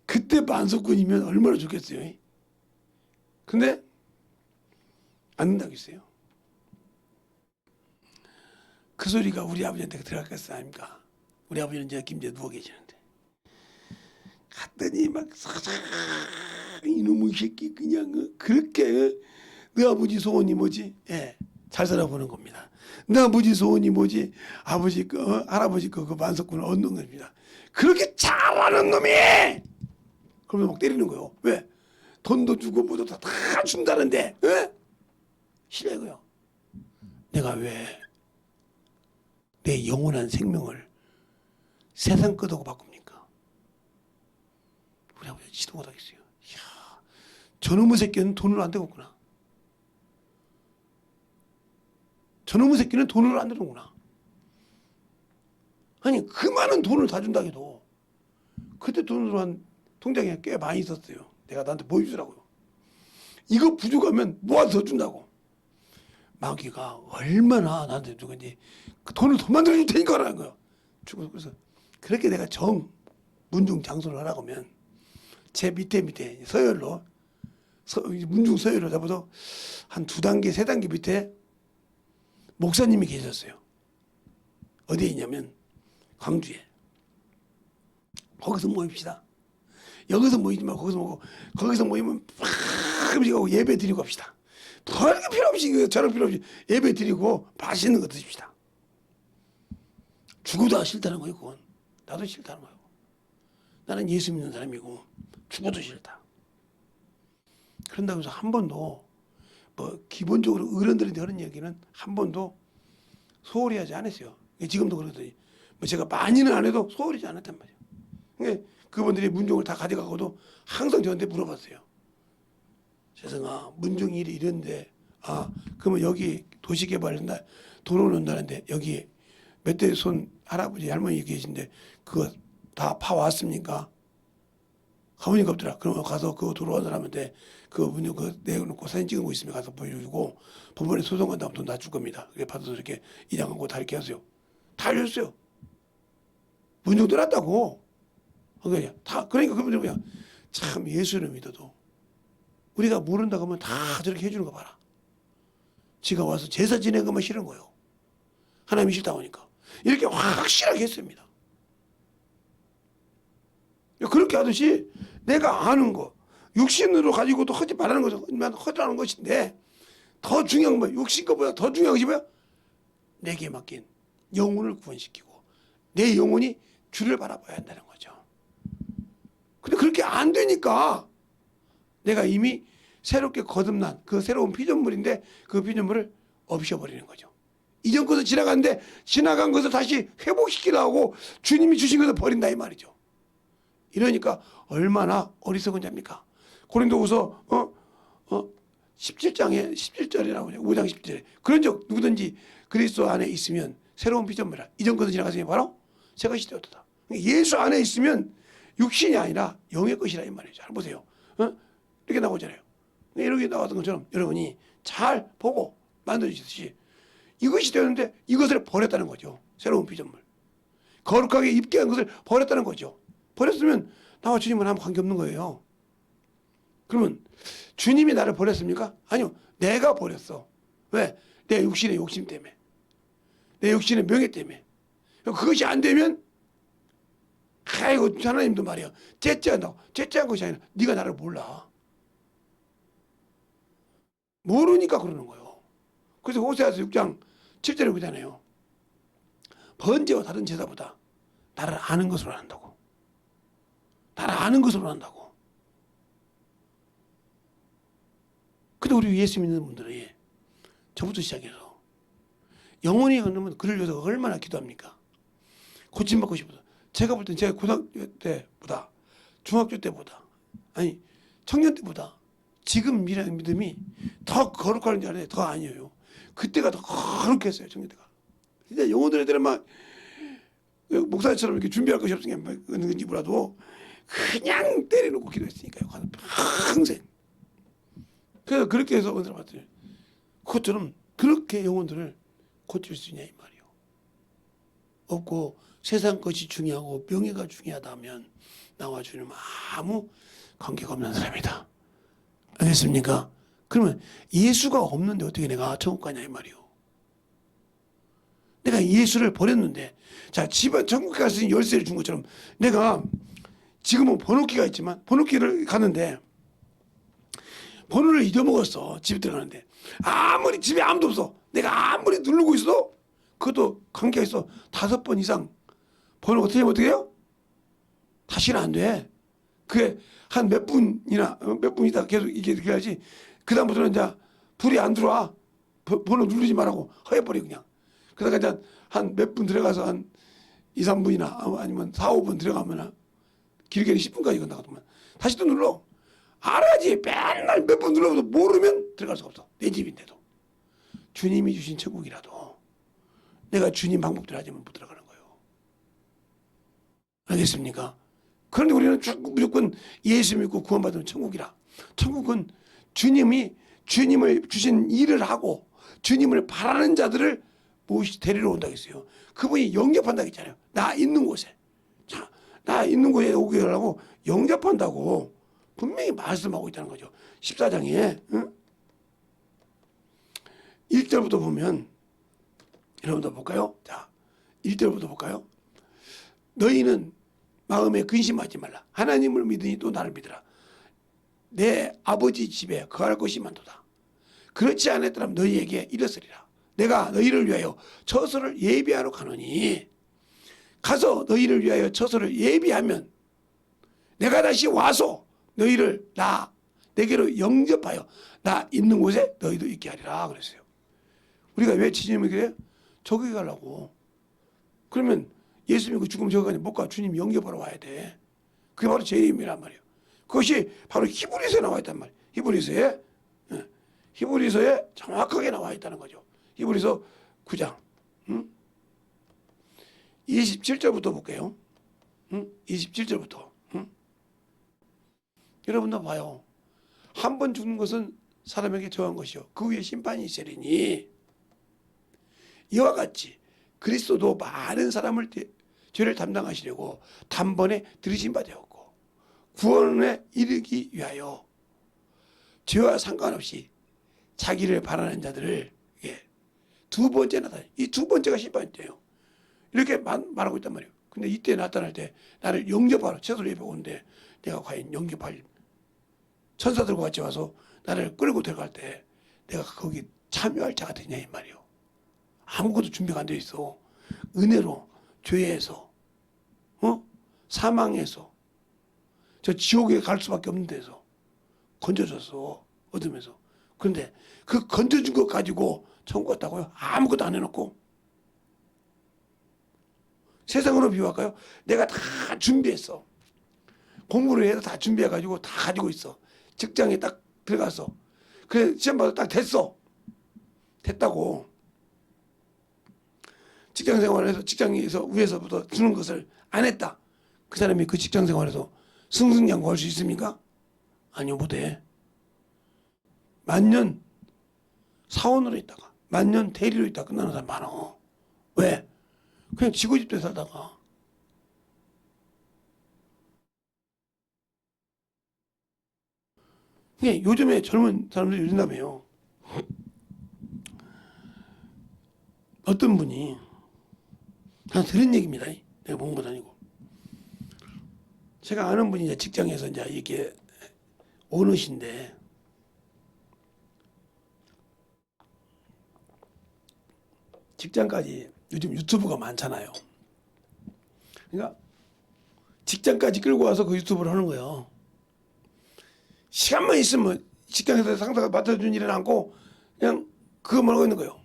그때 만석군이면 얼마나 좋겠어요. 근데 안 된다고 했어요. 그 소리가 우리 아버지한테 들어갔겠어 아닙니까? 우리 아버지는 이제 김제 누워 계시는데 갔더니 막 사장 이놈의 새끼 그냥 그렇게 너 아버지 소원이 뭐지? 예, 잘 살아보는 겁니다. 너 아버지 소원이 뭐지? 아버지 할아버지 그 만석군을 얻는 겁니다. 그렇게 잘하는 놈이 그러면 막 때리는 거예요. 왜? 돈도 주고 뭐도 다 준다는데 싫어요. 내가 왜 내 영원한 생명을 세상 것하고 바꿉니까? 우리 아버지 지도 못하겠어요. 이야, 저놈의 새끼는 돈으로 안 되겠구나. 저놈의 새끼는 돈으로 안 되는구나. 아니 그 많은 돈을 다 준다 해도 그때 돈으로 한 통장에 꽤 많이 있었어요. 내가 나한테 보여주라고요. 이거 부족하면 모아서 더 준다고. 마귀가 얼마나 나한테 주겠니? 그 돈을 더 만들어 줄 테니까 라는 거야. 그래서 그렇게 내가 문중 장소를 하라고 하면 제 밑에 서열로 문중 서열로 잡아서 한 2단계 3단계 밑에 목사님이 계셨어요. 어디에 있냐면 광주에. 거기서 모입시다. 여기서 모이지 말고 거기서 모이고 거기서 모이면 팍 하고 예배 드리고 갑시다. 별게 필요 없이 저런 필요 없이 예배 드리고 맛있는 거 드십시다. 죽어도 싫다는 거예요. 그건 나도 싫다는 거예요. 나는 예수 믿는 사람이고 죽어도 싫다. 그런다고 해서 한 번도 뭐 기본적으로 어른들한테 하는 얘기는 한 번도 소홀히 하지 않았어요. 지금도 그러더니 뭐 제가 많이는 안 해도 소홀히 하지 않았단 말이에요. 그러니까 그분들이 문종을 다 가져가고도 항상 저한테 물어봤어요. 세상아 문종 일이 이런데 그러면 여기 도시개발한다 도로를 논다는데 여기 몇 대 손 할아버지 할머니 계신데 그거 다 파왔습니까? 가보니까 없더라. 그러면 가서 그거 도로 사람한테 그 문종 내놓고 사진 찍은 거 있으면 가서 보여주고 법원에 소송한다면 돈 다 줄 겁니다. 그게 받아서 이렇게 이장하고 다 이렇게 하세요. 다 알려줬어요. 문종 떠났다고. 그러니까 그분들 그냥 참 예수를 믿어도 우리가 모른다고 하면 다 저렇게 해주는 거 봐라. 지가 와서 제사 지내는 것만 싫은 거예요. 하나님이 싫다고 하니까. 이렇게 확실하게 했습니다. 그렇게 하듯이 내가 아는 거, 육신으로 가지고도 하지 말라는 것은 허라는 것인데 더 중요한 건 육신 것보다 더 중요한 것이 뭐야? 내게 맡긴 영혼을 구원시키고 내 영혼이 주를 바라봐야 한다는 거죠. 근데 그렇게 안 되니까 내가 이미 새롭게 거듭난 그 새로운 피조물인데 그 피조물을 없애버리는 거죠. 이전 것은 지나갔는데 지나간 것을 다시 회복시키려고 주님이 주신 것을 버린다 이 말이죠. 이러니까 얼마나 어리석은 자입니까? 고린도후서 17장에 17절이라고 5장 17절에 그런 적 누구든지 그리스도 안에 있으면 새로운 피조물이라. 이전 것은 지나갔으니 바로 새 것이 되었다. 예수 안에 있으면 육신이 아니라 영의 것이라 이 말이에요. 잘 보세요. 이렇게 나오잖아요. 이렇게 나왔던 것처럼 여러분이 잘 보고 만들어주듯이 이것이 되는데 이것을 버렸다는 거죠. 새로운 피조물. 거룩하게 입게 한 것을 버렸다는 거죠. 버렸으면 나와 주님은 아무 관계없는 거예요. 그러면 주님이 나를 버렸습니까? 아니요. 내가 버렸어. 왜? 내 육신의 욕심 때문에. 내 육신의 명예 때문에. 그것이 안 되면 아이고 하나님도 말이야. 째째한다고. 째째한 것이 아니라 네가 나를 몰라. 모르니까 그러는 거예요. 그래서 호세아서 6장 7절에 보잖아요. 번제와 다른 제사보다 나를 아는 것으로 한다고. 나를 아는 것으로 한다고. 근데 우리 예수 믿는 분들은 저부터 시작해서 영원히 얻으면 그를 위해서 얼마나 기도합니까? 고침받고 싶어서. 제가 볼 땐 제가 고등학교 때보다 중학교 때보다 아니 청년 때보다 지금 믿음이 더 거룩한 줄 알아요. 더 아니에요. 그때가 더 거룩했어요. 청년 때가. 진짜 영혼들 애들은 막 목사처럼 이렇게 준비할 것이 없으니까 그런지 몰라도 그냥 때려놓고 기도했으니까요. 평생. 그래서 그렇게 해서 은혜를 받더니 그것처럼 그렇게 영혼들을 고칠 수 있냐 이 말이요. 없고 세상 것이 중요하고 명예가 중요하다면 나와 주님 아무 관계가 없는 사람이다. 알겠습니까? 그러면 예수가 없는데 어떻게 내가 천국 가냐 이 말이요. 내가 예수를 버렸는데 자 집안 천국 갈 수 있는 열쇠를 준 것처럼 내가 지금은 번호키가 있지만 번호키를 가는데 번호를 잊어먹었어. 집에 들어가는데 아무리 집에 아무도 없어. 내가 아무리 누르고 있어도 그것도 관계가 있어. 5번 이상 번호가 틀리면 어떻게 해요? 다시는 안 돼. 그게 한 몇 분이나 몇 분 있다 계속 이게 해야지. 그 다음부터는 이제 불이 안 들어와. 번호 누르지 말라고 허해버려 그냥. 그러다가 이제 한 몇 분 들어가서 한 2, 3분이나 아니면 4, 5분 들어가면 길게는 10분까지 건너가더만 다시 또 눌러. 알아야지. 맨날 몇 번 눌러도 모르면 들어갈 수가 없어. 내 집인데도. 주님이 주신 천국이라도 내가 주님 방법대로 하지만 못 들어가는 거예요. 알겠습니까? 그런데 우리는 무조건 예수 믿고 구원받으면 천국이라. 천국은 주님이 주님을 주신 일을 하고 주님을 바라는 자들을 데리러 온다고 했어요. 그분이 영접한다고 했잖아요. 나 있는 곳에. 자, 나 있는 곳에 오게 하려고 영접한다고 분명히 말씀하고 있다는 거죠. 14장에 응? 1절부터 보면 여러분들 볼까요? 자, 1절부터 볼까요? 너희는 마음에 근심하지 말라. 하나님을 믿으니 또 나를 믿으라. 내 아버지 집에 거할 것이 많도다. 그렇지 않았더라면 너희에게 이르으리라. 내가 너희를 위하여 처소를 예비하러 가노니 가서 너희를 위하여 처소를 예비하면 내가 다시 와서 너희를 내게로 영접하여 나 있는 곳에 너희도 있게 하리라 그랬어요. 우리가 왜 주님을 그래요? 저기 가려고. 그러면 예수 믿고 죽으면 저기 가냐 못 가. 주님 영접하러 와야 돼. 그게 바로 재림이란 말이에요. 그것이 바로 히브리서에 나와 있단 말이에요. 히브리서에 정확하게 나와 있다는 거죠. 히브리서 9장 27절부터 볼게요. 27절부터 여러분도 봐요. 한 번 죽는 것은 사람에게 정한 것이요 그 후에 심판이 있으리니 이와 같이 그리스도도 많은 사람을 죄를 담당하시려고 단번에 들으신 바 되었고 구원에 이르기 위하여 죄와 상관없이 자기를 바라는 자들을 두 번째 나타나요. 이 두 번째가 심판이에요. 이렇게 말하고 있단 말이에요. 근데 이때 나타날 때 나를 영접하러 처소로 예배 오는데 내가 과연 영접할 천사들과 같이 와서 나를 끌고 들어갈 때 내가 거기 참여할 자가 되냐 이 말이에요. 아무것도 준비가 안 돼 있어. 은혜로 죄에서 사망에서 저 지옥에 갈 수밖에 없는 데서 건져줬어. 얻으면서. 그런데 그 건져준 것 가지고 천국 갔다고요? 아무것도 안 해놓고. 세상으로 비유할까요? 내가 다 준비했어. 공부를 해서 다 준비해가지고 다 가지고 있어. 직장에 딱 들어갔어. 그래 시험 봐서 딱 됐어. 됐다고. 직장 생활에서 직장에서 위에서부터 주는 것을 안 했다. 그 사람이 그 직장 생활에서 승승장구할 수 있습니까? 아니요, 못해. 만년 사원으로 있다가 만년 대리로 있다가 끝나는 사람 많아. 왜? 그냥 지고 집에 살다가. 그게 요즘에 젊은 사람들이 이런다며요. 어떤 분이 그냥 들은 얘기입니다. 내가 본 건 아니고. 제가 아는 분이 이제 직장에서 이제 이렇게 오너신데 직장까지 요즘 유튜브가 많잖아요. 그러니까 직장까지 끌고 와서 그 유튜브를 하는 거예요. 시간만 있으면 직장에서 상사가 맡아준 일은 않고 그냥 그거만 하고 있는 거예요.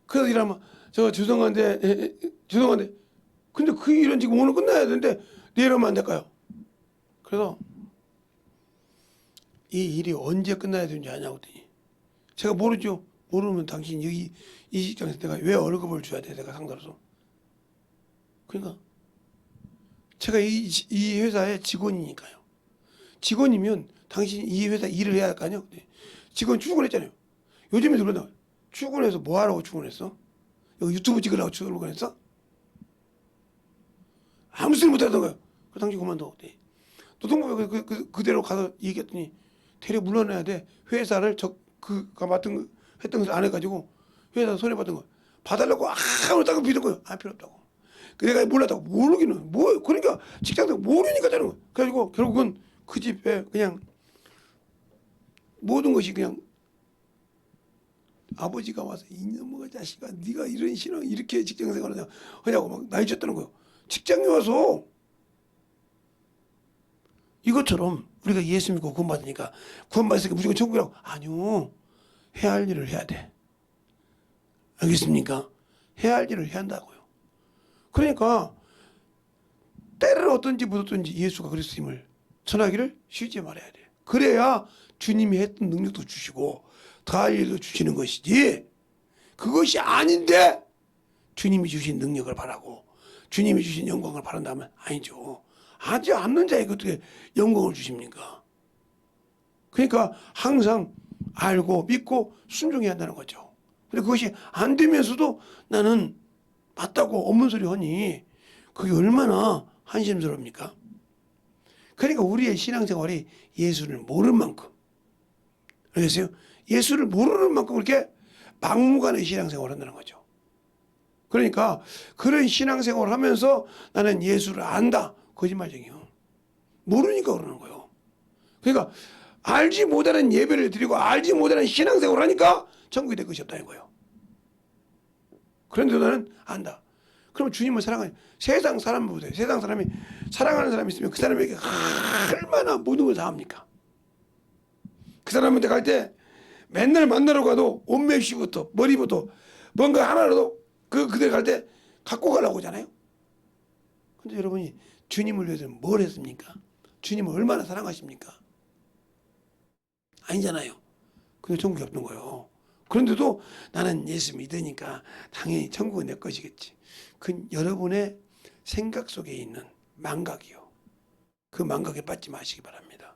그래서 일하면 저 죄송한데 근데 그 일은 지금 오늘 끝나야 되는데 내일 하면 안 될까요? 그래서 이 일이 언제 끝나야 되는지 아냐고 했더니 제가 모르죠. 모르면 당신 여기 이 직장에서 내가 왜 월급을 줘야 돼? 내가 상사로서. 그러니까 제가 이 회사의 직원이니까요. 직원이면 당신 이 회사 일을 해야 할 거 아니에요. 직원 출근했잖아요. 요즘에도 그러나 출근해서 뭐 하라고 출근했어? 여기 유튜브 찍으려고 출근했어? 아무 소리 못 하던 거예요. 그 당신 그만둬. 노동부에 그대로 가서 얘기했더니 대려 물러나야 돼. 회사를 그가 했던 것을 안 해가지고 회사 손해 받은 거 봐달라고 아무리 따고 비던 거예요. 안 필요 없다고. 내가 몰랐다고. 모르기는 뭐 그러니까 직장도 모르니까 되는 거예요. 그래가지고 결국은 그 집에 그냥 모든 것이 그냥 아버지가 와서 이놈의 자식아 네가 이런 신앙 이렇게 직장생활을 하냐고 막 나이 줬다는 거예요. 직장에 와서 이것처럼 우리가 예수 믿고 구원받으니까 구원받으니까 무조건 천국이라고. 아니요. 해야 할 일을 해야 돼. 알겠습니까? 해야 할 일을 해야 한다고요. 그러니까 때를 어떤지 묻었든지 예수가 그리스도임을 전하기를 쉬지 말아야 돼. 그래야 주님이 했던 능력도 주시고 더할 일도 주시는 것이지 그것이 아닌데 주님이 주신 능력을 바라고 주님이 주신 영광을 바란다면 아니죠. 하지 않는 자에게 어떻게 영광을 주십니까? 그러니까 항상 알고 믿고 순종해야 한다는 거죠. 근데 그것이 안 되면서도 나는 맞다고 없는 소리 하니 그게 얼마나 한심스럽습니까? 그러니까 우리의 신앙생활이 예수를 모르는 만큼 알겠어요? 예수를 모르는 만큼 그렇게 막무가내 신앙생활을 한다는 거죠. 그러니까 그런 신앙생활을 하면서 나는 예수를 안다. 거짓말쟁이요. 모르니까 그러는 거예요. 그러니까 알지 못하는 예배를 드리고 알지 못하는 신앙생활을 하니까 천국이 될 것이 없다는 거예요. 그런데 나는 안다. 그러면 주님을 사랑하니 세상 사람을 보세요. 세상 사람이 사랑하는 사람이 있으면 그 사람에게 얼마나 모든 걸 다 합니까? 그 사람한테 갈 때 맨날 만나러 가도 옷맵시부터 머리부터 뭔가 하나라도 그들 갈 때 갖고 가려고 하잖아요. 근데 여러분이 주님을 위해서는 뭘 했습니까? 주님을 얼마나 사랑하십니까? 아니잖아요. 그게 천국이 없는 거예요. 그런데도 나는 예수 믿으니까 당연히 천국은 내 것이겠지. 그건 여러분의 생각 속에 있는 망각이요. 그 망각에 빠지지 마시기 바랍니다.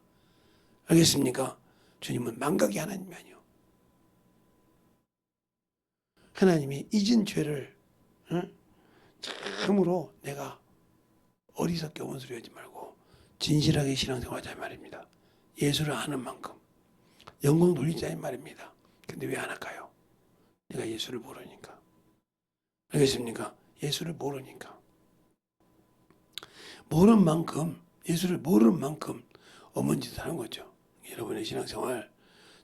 알겠습니까? 주님은 망각이 하나님이 아니요. 하나님이 잊은 죄를 참으로 내가 어리석게 원소리 하지 말고 진실하게 신앙생활하자 말입니다. 예수를 아는 만큼 영광 돌리자 말입니다. 근데 왜 안 할까요? 내가 예수를 모르니까. 알겠습니까? 예수를 모르니까. 모르는 만큼 예수를 모르는 만큼 어머니 짓을 하는 거죠. 여러분의 신앙생활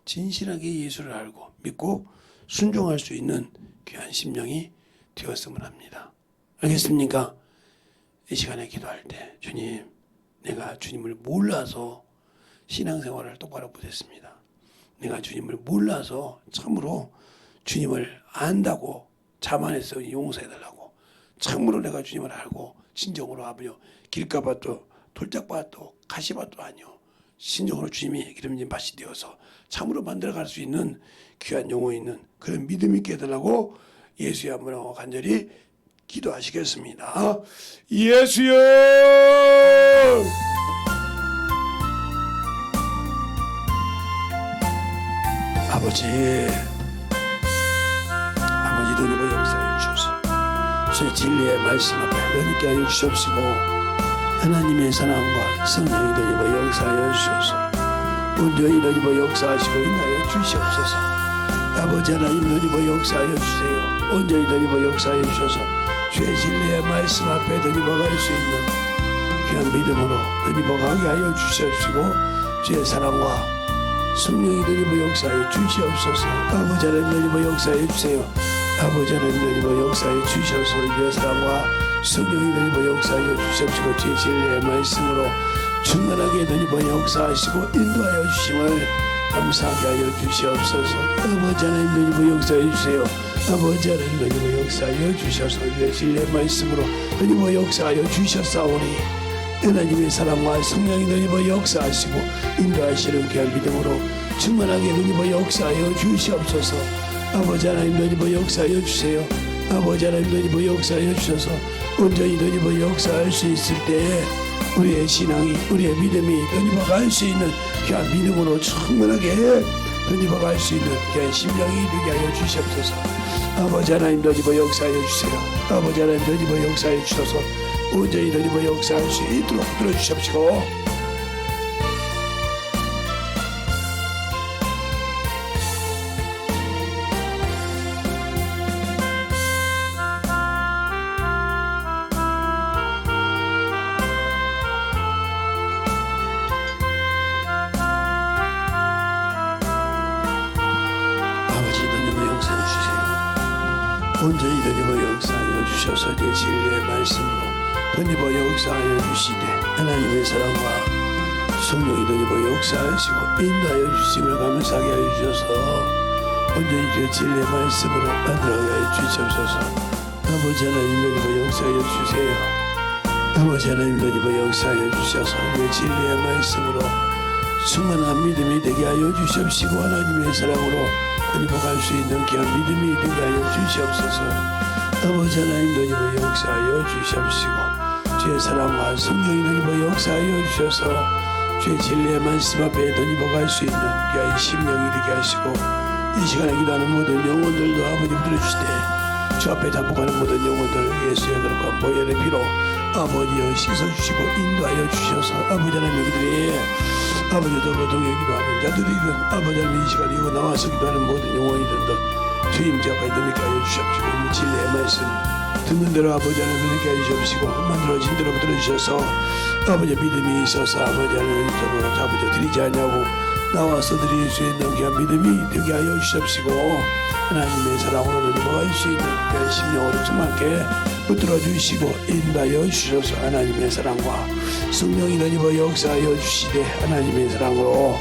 진실하게 예수를 알고 믿고 순종할 수 있는 귀한 심령이 되었으면 합니다. 알겠습니까? 이 시간에 기도할 때 주님 내가 주님을 몰라서 신앙생활을 똑바로 못했습니다. 내가 주님을 몰라서 참으로 주님을 안다고 자만해서 용서해달라고 참으로 내가 주님을 알고 진정으로 아버지 길가밭도 돌짝밭도 가시밭도 아니요 신정으로 주님이 기름진 밭이 되어서 참으로 만들어갈 수 있는 귀한 영혼이 있는 그런 믿음 있게 해달라고 예수의 한번하고 간절히 기도하시겠습니다. 예수여 아버지 너희의 역사에 주소서 주의 진리의 말씀 앞에 너희께 하여 주시옵시고 하나님의 사랑과 성령이 너희의 역사하여 주소서 온전히 너희의 역사하시고 인하여 주시옵소서 아버지 하나님 너희의 역사하여 주세요 온전히 너희의 역사하여 주셔서 주의 진리의 말씀 앞에 너희가 갈 수 있는 귀한 믿음으로 너희가 가게 하여 주시옵시고 주의 사랑과 성령이 너희의 역사에 주시옵소서 아버지 하나님 너희의 역사에 주세요 아버지 하나님 너희의 역사에 주셔서 주의 사랑과 성령이 너희의 역사에 주시옵시고 주의 진리의 말씀으로 충만하게 너희의 역사하시고 인도하여 주심을 감사하게 하여 주시옵소서 아버지 하나님 너희의 역사해 주세요 아버지 하나님 너희의 역사하여 주셔서 주의 진리의 말씀으로 너희의 역사하여 주셨사오니 하나님의 사랑과 성령이 눈입어 역사하시고 인도하시는 귀한 믿음으로 충만하게 눈입어 역사하여 주시옵소서. 아버지 하나님 눈입어 역사하여 주세요. 아버지 하나님 눈입어 역사하여 주셔서 온전히 눈입어 역사할 수 있을 때에 우리의 신앙이 우리의 믿음이 눈입어 갈 수 있는 귀한 믿음으로 충만하게 눈입어 갈 수 있는 귀한 심령이 되게 하여 주시옵소서. 아버지 하나님 눈입어 역사하여 주세요. 아버지 하나님 눈입어 역사하여 주셔서 온전히 눈입어 역사할 수 있도록 들어주시옵시고 아버지 눈입어 역사해 주세요. 온전히 눈입어 역사하여 주셔서 내 진리의 말씀으로 눈입어 역사하여 주시되 하나님의 사랑과 성령이 눈입어 역사하시고 인도하여 주심을 감사하게 하여 주셔서 온전히 그 진리의 말씀으로 만들어가게 하여 주시옵소서. 아버지 하나님 눈입어 역사하여 주세요. 아버지 하나님 눈입어 역사하여 주셔서 그 진리의 말씀으로 충만한 믿음이 되게 하여 주시옵시고 하나님의 사랑으로 눈입어 갈 수 있는 귀한 믿음이 되게 하여 주시옵소서. 아버지 하나님 눈입어 역사하여 주시옵시고 주의 사랑과 성령이 눈입어 역사하여 주셔서 주의 진리의 말씀 앞에 눈입어 갈 수 있는 귀한 심령이 되게 하시고 이 시간에 기도하는 모든 영혼들도 아버지 들어주시되 주 앞에 답복하는 모든 영혼들 예수의 그릇과 보혈의 피로 아버지여 씻어주시고 인도하여 주셔서 아버지 하나님 그들이 아버지 더불어 기도하는 자들이든 아버지 하나님 이 시간에 이거 나와서 기도하는 모든 영혼이든 주님 제 앞에 눈있게 하여 주시옵시고 이 진리의 말씀 듣는 대로 아버지 하나님 눈있게 하여 주시옵시고 만들어진 대로 들어주셔서 아버지 믿음이 있어서 아버지 하나님 아버지 드리지 않냐고 나와서 드릴 수 있는 귀한 믿음이 되게 하여 주시옵시고 하나님의 사랑으로 눈입어갈 수 있는 귀한 심령으로 충만하게 붙들어 주시고 인도하여 주셔서 하나님의 사랑과 성령이 눈입어 역사하여 주시되 하나님의 사랑으로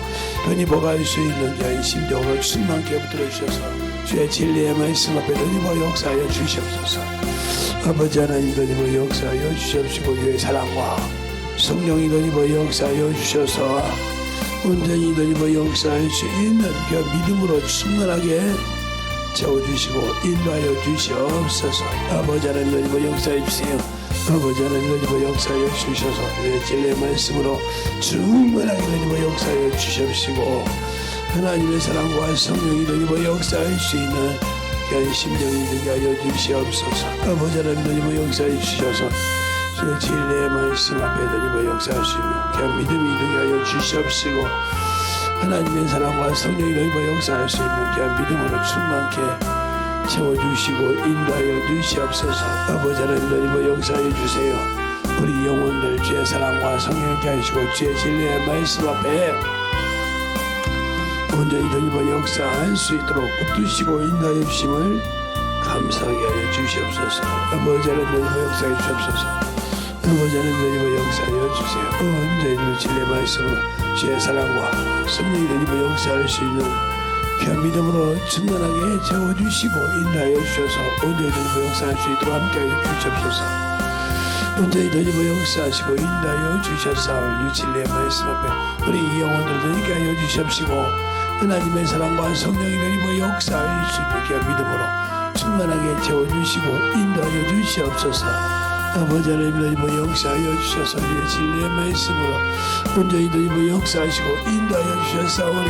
눈입어갈 수 있는 귀한 심령으로 충만하게 붙들어 주셔서 주의 진리의 말씀 앞에 눈입어 역사하여 주시옵소서. 아버지 하나님 눈입어 역사하여 주시옵시고 주의 사랑과 성령이 눈입어 역사하여 주셔서 온전히 눈입어 역사할 수 있는 그 믿음으로 충만하게 채워주시고 인도하여 주시옵소서. 아버지 하나님 눈입어 역사해 주세요. 아버지 하나님 눈입어 역사하여 주셔서 주의 진리의 말씀으로 충만하게 눈입어 역사하여 주시옵시고 하나님의 사랑과 성령이 눈입어 역사할 수 있는 귀한 심령이 되게 하여 주시옵소서. 아버지 하나님 눈입어 역사해 주셔서 주의 진리의 말씀 앞에 눈입어 역사할 수 있는 귀한 믿음이 되게 하여 주시옵시고 하나님의 사랑과 성령이 눈입어 역사할 수 있는 귀한 믿음으로 충만케 채워주시고 인도하여 주시옵소서. 아버지 하나님 눈입어 역사해 주세요. 우리 영혼들 주의 사랑과 성령께 하시고 주의 진리의 말씀 앞에 온전히 눈입어 역사할 수 있도록 붙드시고 인도하여 주심을 감사하게 하여 주시옵소서. 아버지 하나님 눈입어 역사해 주시옵소서. 아버지 하나님 눈입어 역사하여 주세요. 온전히 진리의 말씀으로 주의 사랑과 성령이 눈입어 역사할 수 있는 귀한 믿음으로 충만하게 채워주시고 인도하여 주셔서 온전히 눈입어 역사할 수 있도록 함께하여 주시옵소서. 온전히 눈입어 역사하시고 인도하여 주셔서 진리의 말씀 앞에 우리 영혼들도 있게 하여 주시옵시고 하나님의 사랑과 성령이 눈입어 역사할 수 있는 귀한 믿음으로 충만하게 채워주시고 인도하여 주시옵소서. 아버지 하나님 눈입어 역사하여 주셔서 우리의 진리의 말씀으로 온전히 눈입어 역사하시고 인도하여 주셨사오니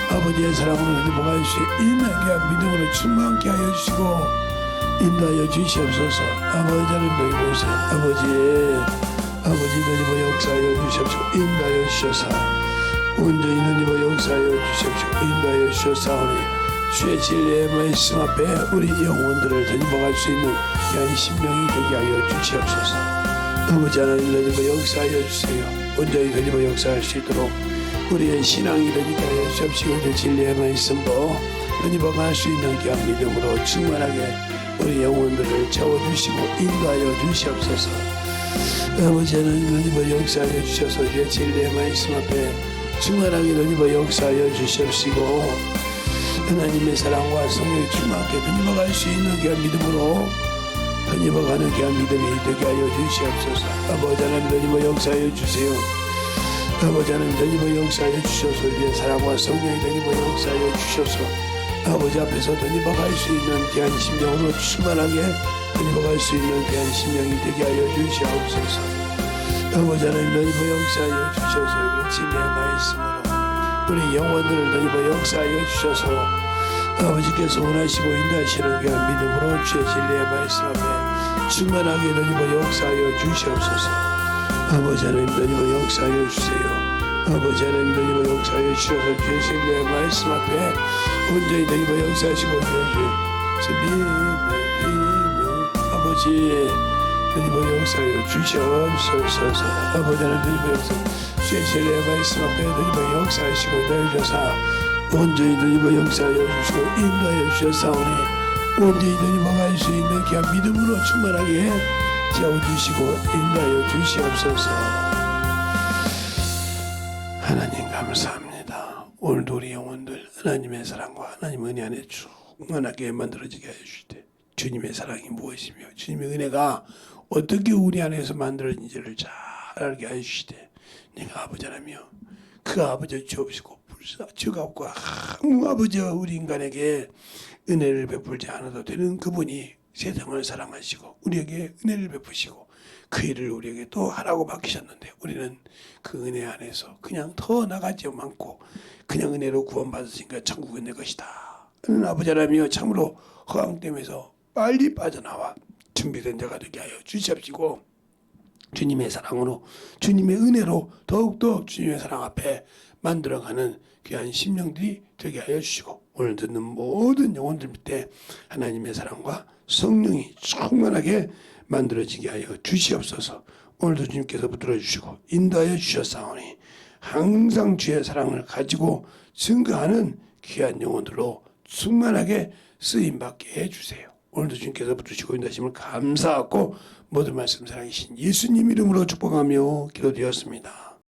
아버지의 사랑으로 눈입어갈 수 있는 귀한 믿음으로 충만케 하여 주시고 인도하여 주시옵소서. 아버지 하나님 눈입어 아버지 눈입어 역사하여 주시옵시고 인도하여 주셔서 온전히 눈입어 역사하여 주시옵시고 인도하여 주셨사오니 주의 진리의 말씀 앞에 우리 영혼들을 눈입어갈 수 있는 귀한 심령이 되게 하여 주시옵소서. 아버지 하나님 눈입어 역사하여 주세요. 온전히 눈입어 역사할 수 있도록 우리의 신앙이 되게 하여 주시옵시고 주 진리의 말씀으로 눈입어갈 수 있는 귀한 믿음으로 충만하게 우리 영혼들을 채워주시고 인도하여 주시옵소서. 아버지 하나님 눈입어 역사하여 주셔서 주의 진리의 말씀 앞에 충만하게 눈입어 역사하여 주시옵시고 하나님의 사랑과 성령이 충만하게 눈입어갈 수 있는 귀한 믿음으로 던집어가는 귀한 믿음이 되게 하여 주시옵소서. 아버지 하나님 던집어 역사하여 주세요. 아버지 하나님 던집어 역사하여 주셔서 우리의 사랑과 성령이 던집어 역사하여 주셔서 아버지 앞에서 던집어 갈 수 있는 귀한 심령으로 충만하게 던집어 갈 수 있는 귀한 심령이 되게 하여 주시옵소서. 아버지 하나님 던집어 역사하여 주셔서 이 진리의 말씀으로 우리 영혼들을 던집어 역사하여 주셔서 아버지께서 원하시고 인도하시는 귀한 믿음으로 주의 진리의 말씀 앞에 충만하게 던집어 역사하여 주시옵소서. 아버지 하나님 던집어 역사하여 주세요. 아버지 하나님 던집어 역사하여 주셔서 주의 진리의 말씀 앞에 온전히 던집어 역사하시고 주의 아버지 던집어 역사하여 주시옵소서. 아버지 하나님 던집어 역사 주의 진리의 말씀 앞에 던집어 역사하시고 인도하셔서 온전히 던집어 역사하여 주시고 인도하여 주셨사오니 온전히 던집어 갈 수 있는 귀한 믿음으로 충만하게 채워주시고 인도하여 주시옵소서. 하나님 감사합니다. 오늘도 우리 영혼들 하나님의 사랑과 하나님 은혜 안에 충만하게 만들어지게 하여 주시되 주님의 사랑이 무엇이며 주님의 은혜가 어떻게 우리 안에서 만들어진지를 잘 알게 하여 주시되 네가 아버지 하나며 그 아버지 주옵시고 주옵고 아무 아버지와 우리 인간에게 은혜를 베풀지 않아도 되는 그분이 세상을 사랑하시고 우리에게 은혜를 베푸시고 그 일을 우리에게 또 하라고 맡기셨는데 우리는 그 은혜 안에서 그냥 더 나가지 않고 그냥 은혜로 구원받으시니까 천국은 내 것이다 하는 아버지 하나님이여 참으로 허황됨에서 빨리 빠져나와 준비된 자가 되게 하여 주시옵시고 주님의 사랑으로 주님의 은혜로 더욱더 주님의 사랑 앞에 만들어가는 귀한 심령들이 되게 하여 주시고 오늘 듣는 모든 영혼들 밑에 하나님의 사랑과 성령이 충만하게 만들어지게 하여 주시옵소서. 오늘도 주님께서 붙들어 주시고 인도하여 주셨사오니 항상 주의 사랑을 가지고 증거하는 귀한 영혼들로 충만하게 쓰임받게 해주세요. 오늘도 주님께서 붙드시고 인도하심을 감사하고 모든 말씀 살아계신 예수님 이름으로 축복하며 기도드렸습니다.